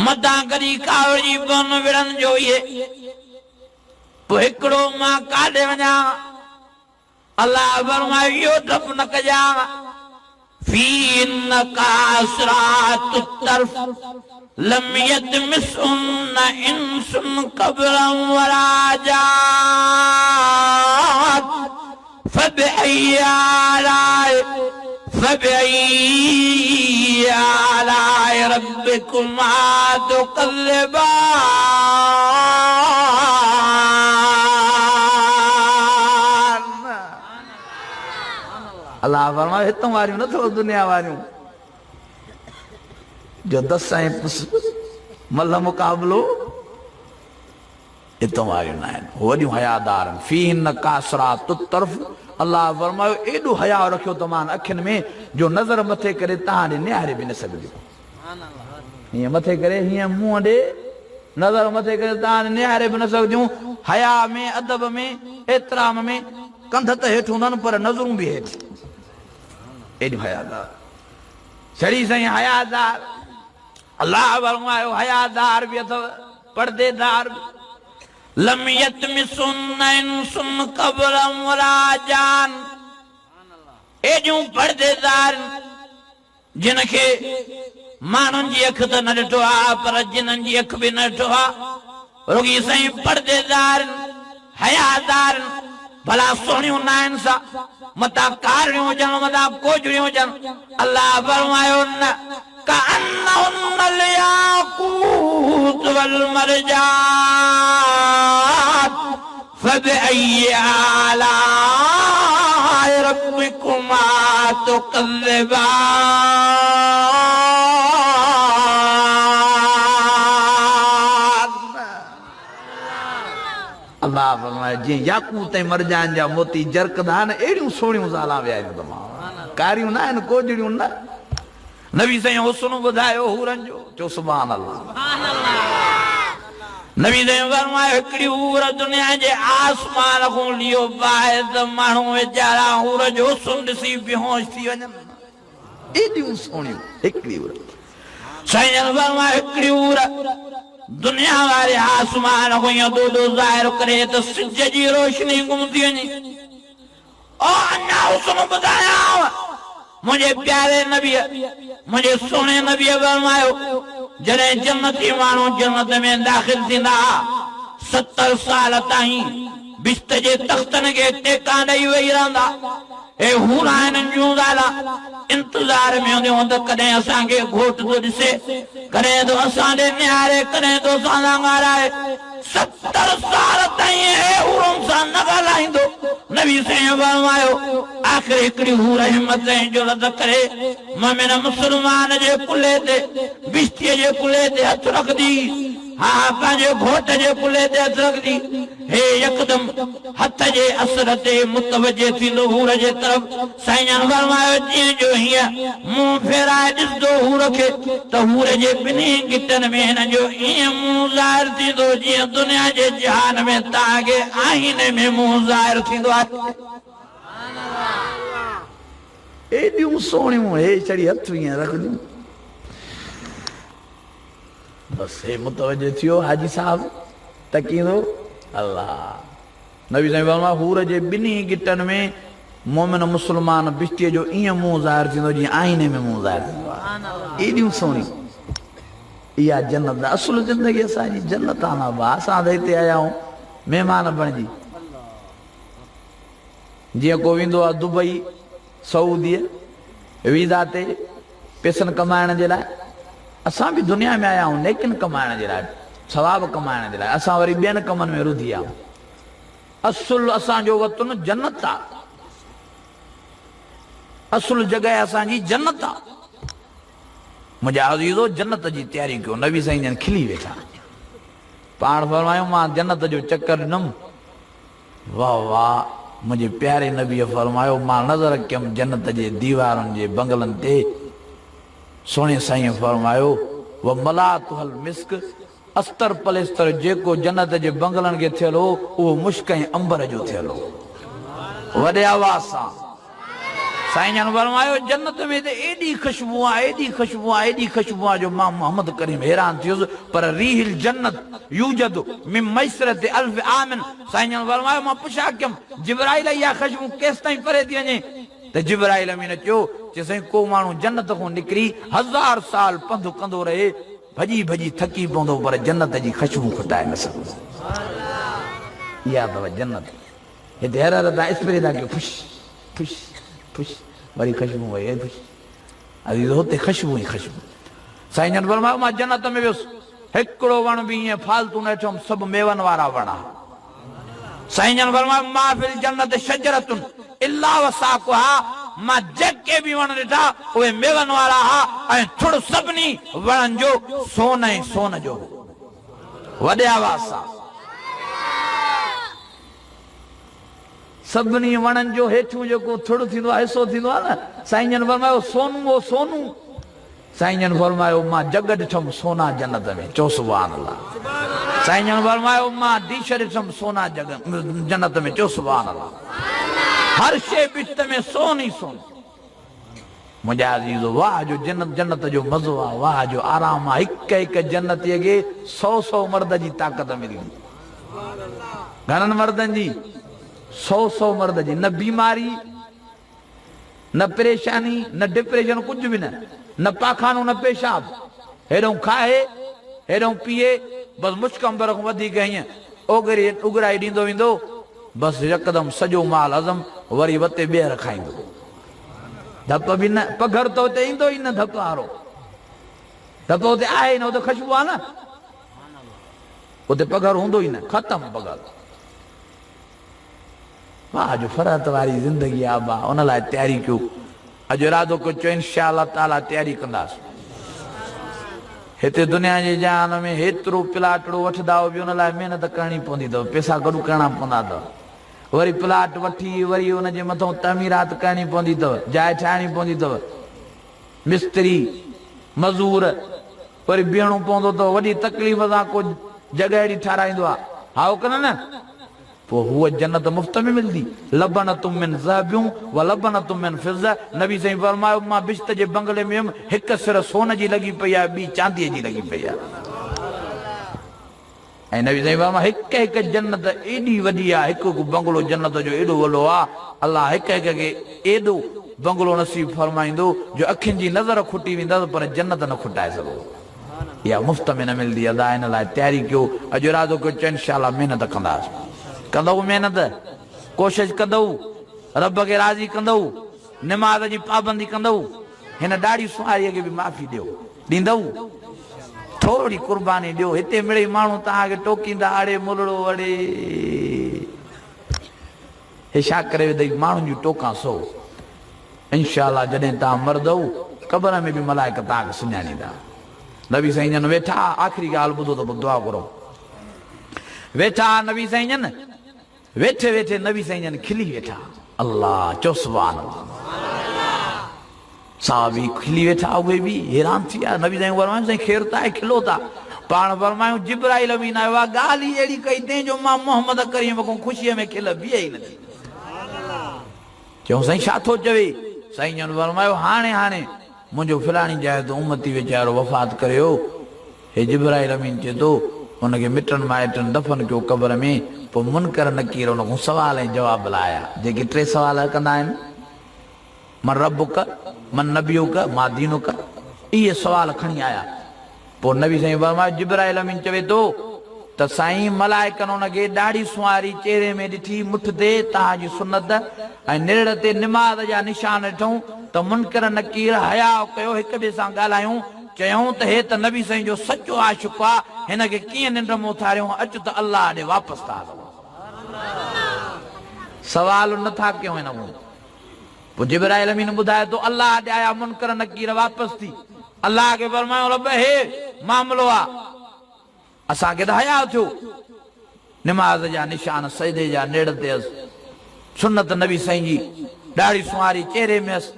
मदां करी कावड़ी बन विड़न जो ये पोइ हिकिड़ो मां काॾे वञा अल्लाह फरमायो इहो डप न कजां फीन कासरात तरफ लम यतमिसुन इंसन क़ब्लन वला जात फबअय्यि आलाए रब्बिकुमा तुकल्लिबान। अल्लाह फरमाए हितों वारियूं नथो दुनिया वारियूं जो 10 ऐं मल मुक़ाबलो हितों वारियूं न आहिनि वॾियूं हयादार आहिनि फीन कासरात तरफ। अल्लाह फरमायो एॾो हया रखियो तव्हां अखियुनि में जो नज़र मथे करे तव्हां ॾे निहारे बि न सघंदियूं। हीअं मथे करे हीअं मुंहुं ॾे नज़र मथे करे तव्हां निहारे बि न सघजूं हया में अदब में एतिराम में कंध त हेठि हूंदा आहिनि पर नज़रूं बि हेठि एॾियूं हयादार छड़ी साईं हयादार अलाह फरमायो हयादार बि अथव पर्देदार बि लम यतमिसुन इंसुन क़ब्रम वला जान एॾियूं पर्देदार जिन खे माण्हुनि जी अखि त न ॾिठो आहे पर जिन्हनि जी अखि बि न ॾिठो आहे रुॻी साईं पर्देदार हयादार भला सुहिणियूं न आहिनि सा मथां कारियूं हुजनि मथां कोजड़ियूं हुजनि अलाह फरमायो न कअन्नहुन्नल याकूत वल मरजान फबिअय्यि आलाइ रब्बिकुमा तुकज़्ज़िबान अल्लाह फरमाए जी याकूत ऐं मरजान जा मोती जरकदा आहिनि अहिड़ियूं सोहिणियूं ज़ालां विहारियूं तमामु कारियूं न आहिनि कोजड़ियूं न नबी साईं हुस्न ॿुधायो हूरनि जो चओ सुभान अल्लाह नबी साईं फरमायो हिकिड़ी हूर दुनिया जे आसमान खां लियो बाहि त माण्हू वीचारा हूर जो हुस्न ॾिसी बेहोश थी वञनि एॾियूं सोहिणियूं हिकिड़ी हूर साईं जन फरमायो हिकिड़ी हूर दुनिया वारे आसमान को यो दो ज़ाहिर करे तो सिज जी रोशनी गुम थी वञे ओ अञा हुस्न ॿुधाया मुझे प्यारे नबी मुझे सोने नबी फरमायो जॾहिं जन्नती माण्हू जन्नत में दाख़िल थींदा 70 साल ताईं बिश्त जे तख़्तनि खे टेका ॾेई वेही रहंदा ए हूर आहिनि जूं ज़ाला इंतज़ार में हूंदियूं त कॾहिं असांखे घोट थो ॾिसे कॾहिं तो असां ॾे निहारे कॾहिं तो असां सां ॻाल्हाए 70 साल ताईं हे हूरुनि सां न ॻाल्हाईंदो नबी साईं फरमायो आख़िर हिकिड़ी हूर हिमत ऐं जुरत करे मोमिन मुस्लमान जे कुल्हे ते बिश्तीअ जे कुल्हे ते हथ रखंदी हा पंहिंजे घोट जे कुल्हे ते हथ रखंदी हे यकदम हथ जे असर ते मुतवजे थींदो हूर जे तरफ़ साईं जन फरमायो जीअं जो हीअं मुंहुं फेराए ॾिसंदो हूर खे त हूर जे ॿिन्ही गिटनि में हिन जो ईअं मुंहुं ज़ाहिर थींदो जीअं दुनिया जे जहान में तव्हांखे आईने में मुंहुं ज़ाहिर थींदो आहे एॾियूं सोहिणियूं हे चढ़ी हथ ईअं रखंदियूं बस हे मुतवजो थियो हाजी साहब तकींदो अल्लाह नबी साईं फरमायो हूर जे ॿिन्ही गिटनि में मोमिन मुस्लमान बिश्तीअ जो ईअं मुंहुं ज़ाहिर थींदो जीअं आईने में मुंहुं ज़ाहिर थींदो आहे एॾियूं सोहिणियूं इहा जन्नत असुल ज़िंदगी असांजी जन्नत आहे न भाउ असां त हिते आया आहियूं महिमान बणिजी जीअं को वेंदो आहे दुबई सऊदीअ वीज़ा ते पैसनि कमाइण जे लाइ असां बि दुनिया में आया आहियूं नेकिन कमाइण जे लाइ सवाब कमाइण जे लाइ असां वरी ॿियनि कमनि में रुधी आहियूं असुल असांजो वतन जन्नत आहे असुल जॻह असांजी जन्नत आहे मुंहिंजा अज़ीज़ो जन्नत जी तयारी कयो नबी साईं जन खिली वेठा पाण फरमायूं मां जन्नत जो चकर ॾिनमि वाह वाह मुंहिंजे प्यारे नबीअ फरमायो मां नज़र कयमि जन्नत जे दीवारुनि जे बंगलनि ते सोणे साईं फरमायो व मलातुल मिस्क अस्तर पलेस्तर जेको जन्नत जे बंगलनि खे थियल हो उहो मुश्क ऐं अंबर जो थियल हो वॾे आवाज़ सां साईं जन फरमायो जन्नत में त एॾी ख़ुशबू आहे एॾी ख़ुशबू आहे एॾी ख़ुशबू आहे जो मां मोहम्मद करीम हैरान थियुसि पर रीहिल जन्नत यूजद मिन मैसरत अल्फ आमिन साईं जन फरमायो मां पुछा कयमि जिब्राइल इहा ख़ुशबू केसि ताईं परे थी वञे त जिब्राइल अमीन चयो चए साईं को माण्हू जन्नत खां निकिरी 1000 साल पंधु कंदो रहे भॼी भॼी थकी पवंदो पर जन्नत जी ख़ुशबू खुटाए न सघंदो इहा अथव जन्नत हिते हर हर तव्हां स्प्रे था कयो फुश फुश फुश वरी ख़ुशबू वई फुश अॼु हुते ख़ुशबू ई ख़ुशबू साईं जन फरमायो मां जन्नत में वियुसि हिकिड़ो वण बि ईअं फालतू न ॾिठुमि सभु मेवनि वारा वण साईं जन फरमायो मां फिल जन्नत शजरतुन इल्ला वसाकुहा मां जेके बि वण ॾिठा उहे मेवनि वारा हा ऐं थोरो सभिनी वणनि जो सोन ऐं सोन जो वॾे आवाज़ सां सभिनी वणनि जो हेठियों जेको थोरो थींदो आहे हिसो थींदो आहे न साईं जन फरमायो सोनू हो सोनू साईं जन फरमायो मां जग ॾिठमि सोना जन्नत में, चओ सुभान अल्लाह। साईं जन फरमायो मां डीश ॾिठमि सोना जन्नत में, चओ सुभान अल्लाह। हर शइ बिस्त में सोन ई सोन। मुंहिंजा अज़ीज़ो, वाह जो जन्नत जो मज़ो आहे, वाह जो आराम आहे। हिक हिक जन्नतीअ खे 100 मर्द जी ताक़त मिली। घणनि मर्दनि जी? 100 मर्द जी। न बीमारी, न परेशानी, न डिप्रेशन, कुछ भी न पाखानो, न पेशाब। हेॾो खाए, हेॾो पीए, बस मुश्क अंबर खां वधीक हीअं उघराई ॾींदो वेंदो, बस यकदम सॼो माल हज़म, वरी वते ॿीहर खाईंदो। धप बि न, पघर त उते ईंदो ई न धप वारो। धप उते आहे न, उते ख़ुशबू आहे न, उते पघर हूंदो ई न, ख़तम पघर। वाह जो फरत वारी ज़िंदगी आहे बा, उन लाइ तयारी कयो। अॼु इरादो कयो, चओ इंशा अल्लाह ताला तयारी कंदासीं। हिते दुनिया जे जहान में हेतिरो प्लाटड़ो वठंदा बि उन लाइ महिनत करणी पवंदी अथव, पैसा गॾु करणा पवंदा अथव। वरी प्लाट वठी वरी उनजे मथां तमीरात करणी पवंदी अथव, जाइ ठाहिणी पवंदी अथव, मिस्त्री मज़ूर, वरी बीहणो पवंदो अथव, वॾी तकलीफ़ सां को जॻह अहिड़ी ठाराईंदो आहे, हाओ कनि न, पोइ हूअ जन्नत मुफ़्त में मिलंदी। लबनतुम मिन ज़हबियूं व लबनतुम मिन फिज़्ज़ा। नबी साईं फरमायो मां बिश्त जे बंगले में हुयमि, हिकु सिर सोन जी लॻी पई आहे, ॿी चांदीअ जी लॻी पई आहे। ऐं नबी साईं फरमायो हिकु हिकु जन्नत एॾी वॾी आहे, हिकु हिकु बंगलो जन्नत जो एॾो वॾो आहे। अलाह हिकु हिकु खे एॾो बंगलो नसीब फरमाईंदो जो अखियुनि जी नज़र खुटी वेंदसि पर जन्नत न खुटाए सघो। इहा मुफ़्त में न मिलंदी। अदा हिन लाइ तयारी कयो। अॼु इरादो कयो, चओ इंशा अल्लाह महिनत कंदासीं। कंदव महिनत, कोशिश कंदव, रब खे राज़ी कंदव, निमाज़ जी पाबंदी कंदव, हिन ॾाढ़ी सुवारीअ खे बि माफ़ी ॾियो, ॾींदव, थोरी कुर्बानी ॾियो। हिते मिड़ई माण्हू तव्हांखे टोकींदा, अड़े मुलड़ो अड़े, हे छा करे विधई, माण्हुनि जूं टोकां सो। इंशा अल्लाह जॾहिं तव्हां मरदव, क़बर में बि मलाइक तव्हांखे सुञाणींदा। नबी साईं जन वेठा, आख़िरी ॻाल्हि ॿुधो त पोइ दुआ करो। वेठा नबी साईं जन, वेठे वेठे नबी साईं जन खिली वेठा। अल्लाह, चओ सुभान अल्लाह। साहबी खिली वेठा, उहे बि हैरान थी विया। नबी साईं फरमायो साईं ख़ैर त आहे, खिलो था। पाण फरमायूं जिब्राइल अमीन आयो आहे, ॻाल्हि ई अहिड़ी कई तंहिं जो मां मोहम्मद करीम खां ख़ुशीअ में खिल बीहे ई नथी। चऊं साईं छा थो चवे? साईं जन फरमायो हाणे मुंहिंजो फलाणी जाइ तो उम्मती वीचारो वफ़ात करियो। हे जिब्राइल अमीन चए थो उनखे मिटनि माइटनि दफ़न कयो क़बर में। पोइ मुनकर नकीर उन खां सवाल ऐं जवाब लाया, जेके 3 सवाल कंदा आहिनि, मन रब्बुक, मन नबियुक, मा दीनुक, इहे सवाल खणी आया। पोइ नबी साईं फरमायो, जिब्राइल अमीन चवे थो त साईं मलाइकनि उनखे ॾाढ़ी सुवारी चेहरे में ॾिठी, मुठ ते तव्हांजी सुनत ऐं निड़ ते निमाज़ जा निशान ॾिठूं त मुनकर नकीर हया कयो, हिक ॿिए सां ॻाल्हायूं, चयूं त हे त नबी साईं जो सचो आशिक़ आहे, हिन खे कीअं निंड में उथारियूं, अचु त अल्लाह ॾे वापसि था हलूं। सवाल नथा कयूं हिन मूं। पोइ जिब्राइल अमीन ॿुधाए थो अल्लाह ॾे आया मुनकर नकीर वापसि थी। अल्लाह खे फरमायो रब हे मामिलो आहे, असांखे त हया थियो, निमाज़ जा निशान सजदे जा नेड़ ते हुअसि, सुन्नत नबी साईं जी ॾाढ़ी सुवारी चेहरे में हुअसि,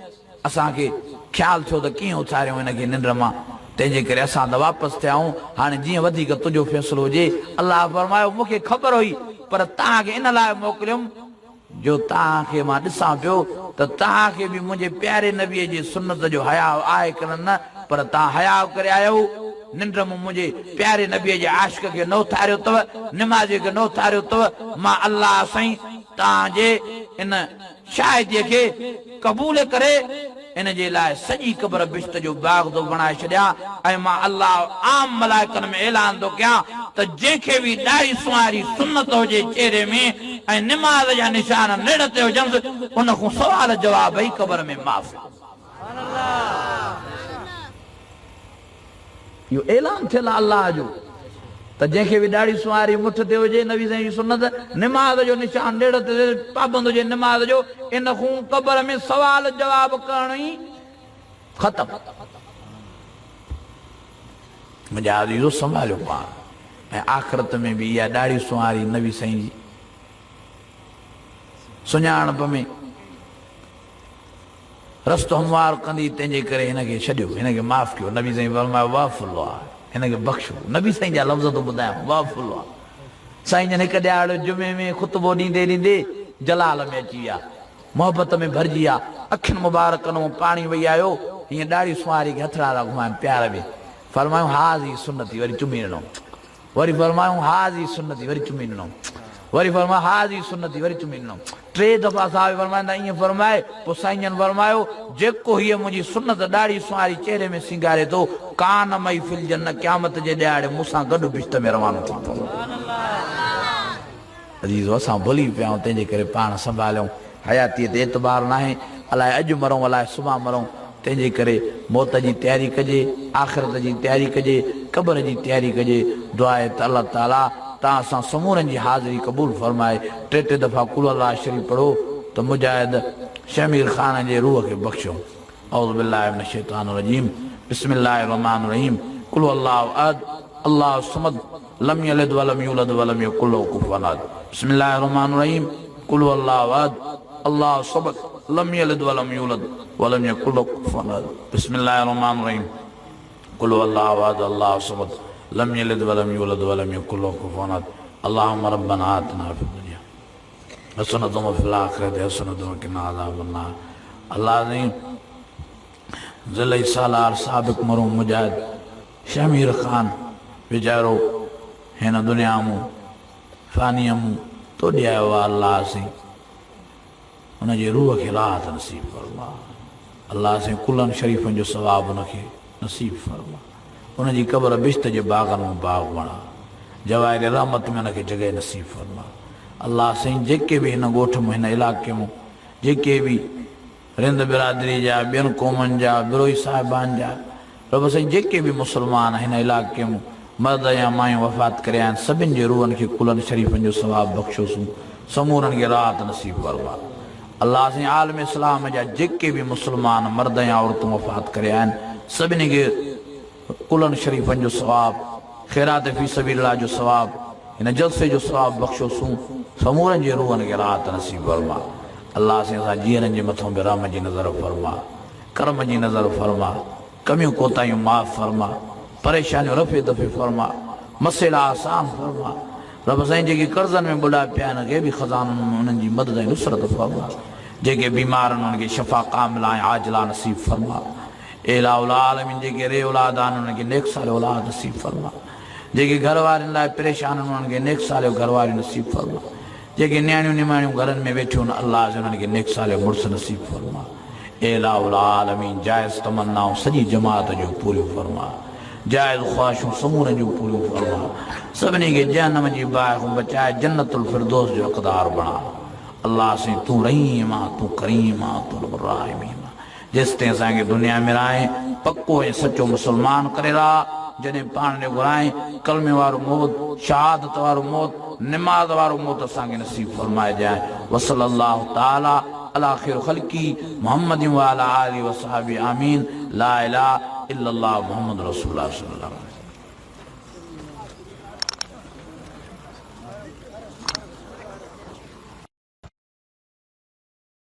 असांखे ख़्यालु थियो त कीअं उथारियूं हिनखे निंड मां, तंहिंजे करे असां त वापसि थिया आहियूं, हाणे जीअं वधीक तुंहिंजो फ़ैसिलो हुजे। अल्लाह फरमायो मूंखे ख़बर हुई, पर तव्हांखे इन लाइ मोकिलियुमि जो तव्हांखे मां ॾिसां पियो त तव्हांखे बि मुंहिंजे प्यारे नबीअ जी सुन्नत जो हया आहे की न, पर तव्हां हया करे आहियो, निंड में मुंहिंजे प्यारे नबीअ जे आशिक़ खे न उथारियो अथव, निमाज़ी खे न उथारियो अथव। मां अल्लाह साईं तव्हांजे इन शाहिदीअ खे क़बूल करे इन जे लाइ सॼी क़बर बिश्त जो बाग़ थो बणाए छॾियां, ऐं मां अल्लाह आम मलाइकनि में ऐलान थो कयां त जंहिंखे बि ॾाढ़ी सुवारी सुन्नत हुजे चेहरे में ऐं निमाज़ जा निशान निड़ ते हुजनि, उन खां सवाल जवाब ई क़बर में माफ़। इहो ऐलान थियल आहे अल्लाह जो त जंहिंखे बि ॾाढ़ी सुवारी मुठ ते हुजे, नबी साईं जी सुन्नत, निमाज़ जो निशान नेड़ ते पाबंद हुजे निमाज़ जो, इन खां क़बर में सवाल जवाब करण ई ख़तम। मुंहिंजा अज़ीज़ो संभालियो पाण, ऐं आख़िरत में बि इहा ॾाढ़ी सुवारी नबी साईं जी सुञाणप में रस्तो हमवार कंदी तंहिंजे करे हिनखे छॾियो, हिनखे माफ़ कयो। नबी साईं फरमायो वाफ़ुल्लाह, हिनखे बख़्शो। नबी साईं जा लफ़्ज़ थो ॿुधायां, वाफ़ुल्लाह। साईं जन हिकु ॾियारो जुमे में ख़ुतबो ॾींदे ॾींदे जलाल में अची विया, मोहबत में भरिजी विया। अखियुनि मुबारकनि मां पाणी वही आयो, हीअं ॾाढ़ी सुवारी खे हथड़ा घुमाइनि प्यार में। फरमायूं हाज़ी सुन्नती, वरी चुमी ॾिनो। वरी फरमायूं हाज़ी सुन्नती, वरी चुमी ॾिनो। वरी फरमायो हाज़ी सुन्नती, वरी चुमी ॾिनो। 3 दफ़ा साहिब फरमाईंदा ईअं फरमाए, पोइ साईं जन फरमायो जेको हीअ मुंहिंजी सुन्नत ॾाढ़ी सुवारी चेहरे में सिंगारे थो, कान मई फिल जन्न, क़यामत जे ॾियारे मूंसां गॾु बिश्त में रवानो थी पवंदो। अजीज़ो असां भुली पिया आहियूं, तंहिंजे करे पाण संभालियूं। हयातीअ ते एतबार न आहे, अलाए अॼु मरूं अलाए सुभाणे मरूं। तंहिंजे करे मौत जी तयारी कजे, आख़िरत जी तयारी कजे, क़ब्र जी तयारी कजे। दुआ आहे त अलाह ताला तव्हां सां समूरनि जी हाज़िरी क़बूल फरमाए। 3 दफ़ा कुल अल्लाह शरीफ़ पढ़ो त मुजाहिद शमीर ख़ान जे रूह खे बख़्शो। औज़ु बिल्लाहि मिनश शैतानिर रजीम, बिस्मिल्लाहिर रहमानिर रहीम। कुल अल्लाहु अहद, अल्लाहु समद, लम यलिद वलम यूलद वलम यकुल लहू कुफुवन अहद। बिस्मिल्लाहिर रहमानिर रहीम। कुल अल्लाहु अहद, अल्लाहु समद, लम यलिद वलम यूलद वलम यकुल लहू कुफुवन अहद। बिस्मिल्लाहिर रहमानिर रहीम। कुल अल्लाहु अहद, अल्लाहु समद, लम यलिद वलम यूलद वलम यकुल लहू कुफुवन अहद। अल्लाहुम्मा रब्बना आतिना फिद दुनिया हसनतम व फिल आखिरति हसनतम व क़िना अज़ाबन नार। अल्लाह ने ज़िले सालार साबिक़ मरूम मुजाहिद शमीर ख़ान वीचारो हिन दुनिया में फ़ानीअ में तो ॾियायो आहे। अल्लाह साईं हुनजे रूह खे राहत नसीब फरमा। अल्लाह साईं कुलनि शरीफ़नि जो सवाबु हुनखे नसीब फरमा। हुनजी क़ब्र बिश्त जे बाग़नि में बाग़ वणा, जवाहिर रहमत में हुनखे जॻह नसीब फरमा। अल्लाह साईं जेके बि हिन ॻोठ में हिन इलाइक़े में जेके बि रिंद बिरादरी जा, ॿियनि क़ौमनि जा, बिरोही साहिबान जा, रब साईं जेके बि मुस्लमान हिन इलाइक़े में मर्द या मायूं वफ़ात करे आहिनि, सभिनि जे रूहनि खे कुलनि शरीफ़नि जो सवाबु बख़्शोसूं, समूरनि खे राहत नसीब फरमा। अल्लाह साईं आलम इस्लाम जा जेके बि मुस्लमान मर्द या औरतूं वफ़ात करे आहिनि, सभिनी खे कुलनि शरीफ़नि जो सवाबु, ख़ैरात फ़ी सबीलिल्लाह जो सवाबु, हिन जलसे जो सवाबु बख़्शोसूं, समूरनि जे रूहनि खे राहत नसीब फरमा। अल्लाह साईं असां जीअरनि जे मथां बि रहम जी नज़र फरमा, करम जी नज़र फरमा, कमियूं कोताहियूं माफ़ फरमा, परेशानियूं रफ़े दफ़े फरमा, मसइला आसान फरमा। रब साईं जेके कर्ज़नि में बुॾा पिया आहिनि, के बि ख़ज़ाननि में उन्हनि जी मदद ऐं नुसरत फरमा। जेके बीमार आहिनि उन्हनि खे शफ़ा कामिला ऐं आजिला नसीब फरमा। इलाहुल आलमीन जेके रे औलाद आहिनि उन्हनि खे नेक साल औलाद नसीब फरमा। जेके घर वारनि लाइ परेशान आहिनि उन्हनि खे नेक साल घर वारी नसीब फरमा। जेके न्याणियूं निमाणियूं घरनि में वेठियूं आहिनि, अल्लाह से उन्हनि खे नेक साल मुड़ुस नसीब फरमा। इलाहुल आलमीन जाइज़ तमन्नाऊं सॼी जमात जूं पूरियूं फरमा, जाइज़ ख़्वाहिशूं समूरनि जूं पूरियूं फरमा। सभिनी खे जहन्नम जी बाहि खां बचाए जन्नतुल फिरदौस जो हक़दार बणा। अल्लाह साईं तूं रहीम आहे, तूं करीम आहे, तूं राहिमीम आहे। जेसिताईं असांखे दुनिया में रहे पक्को ऐं सचो मुस्लमान करे रहा। जॾहिं पाण ॾे घुराए कलमे वारो मौत, शहादत वारो मौत, निमाज़ वारो मौत असांखे नसीब फरमाइजांइ। वसल्लल्लाहु ताला अला ख़ैर ख़ल्क़ी मुहम्मद व अला आलिहि व सहाबी आमीन। ला इलाहा इल्लल्लाह मुहम्मद रसूलुल्लाह सल्लल्लाहु अलैहि वसल्लम।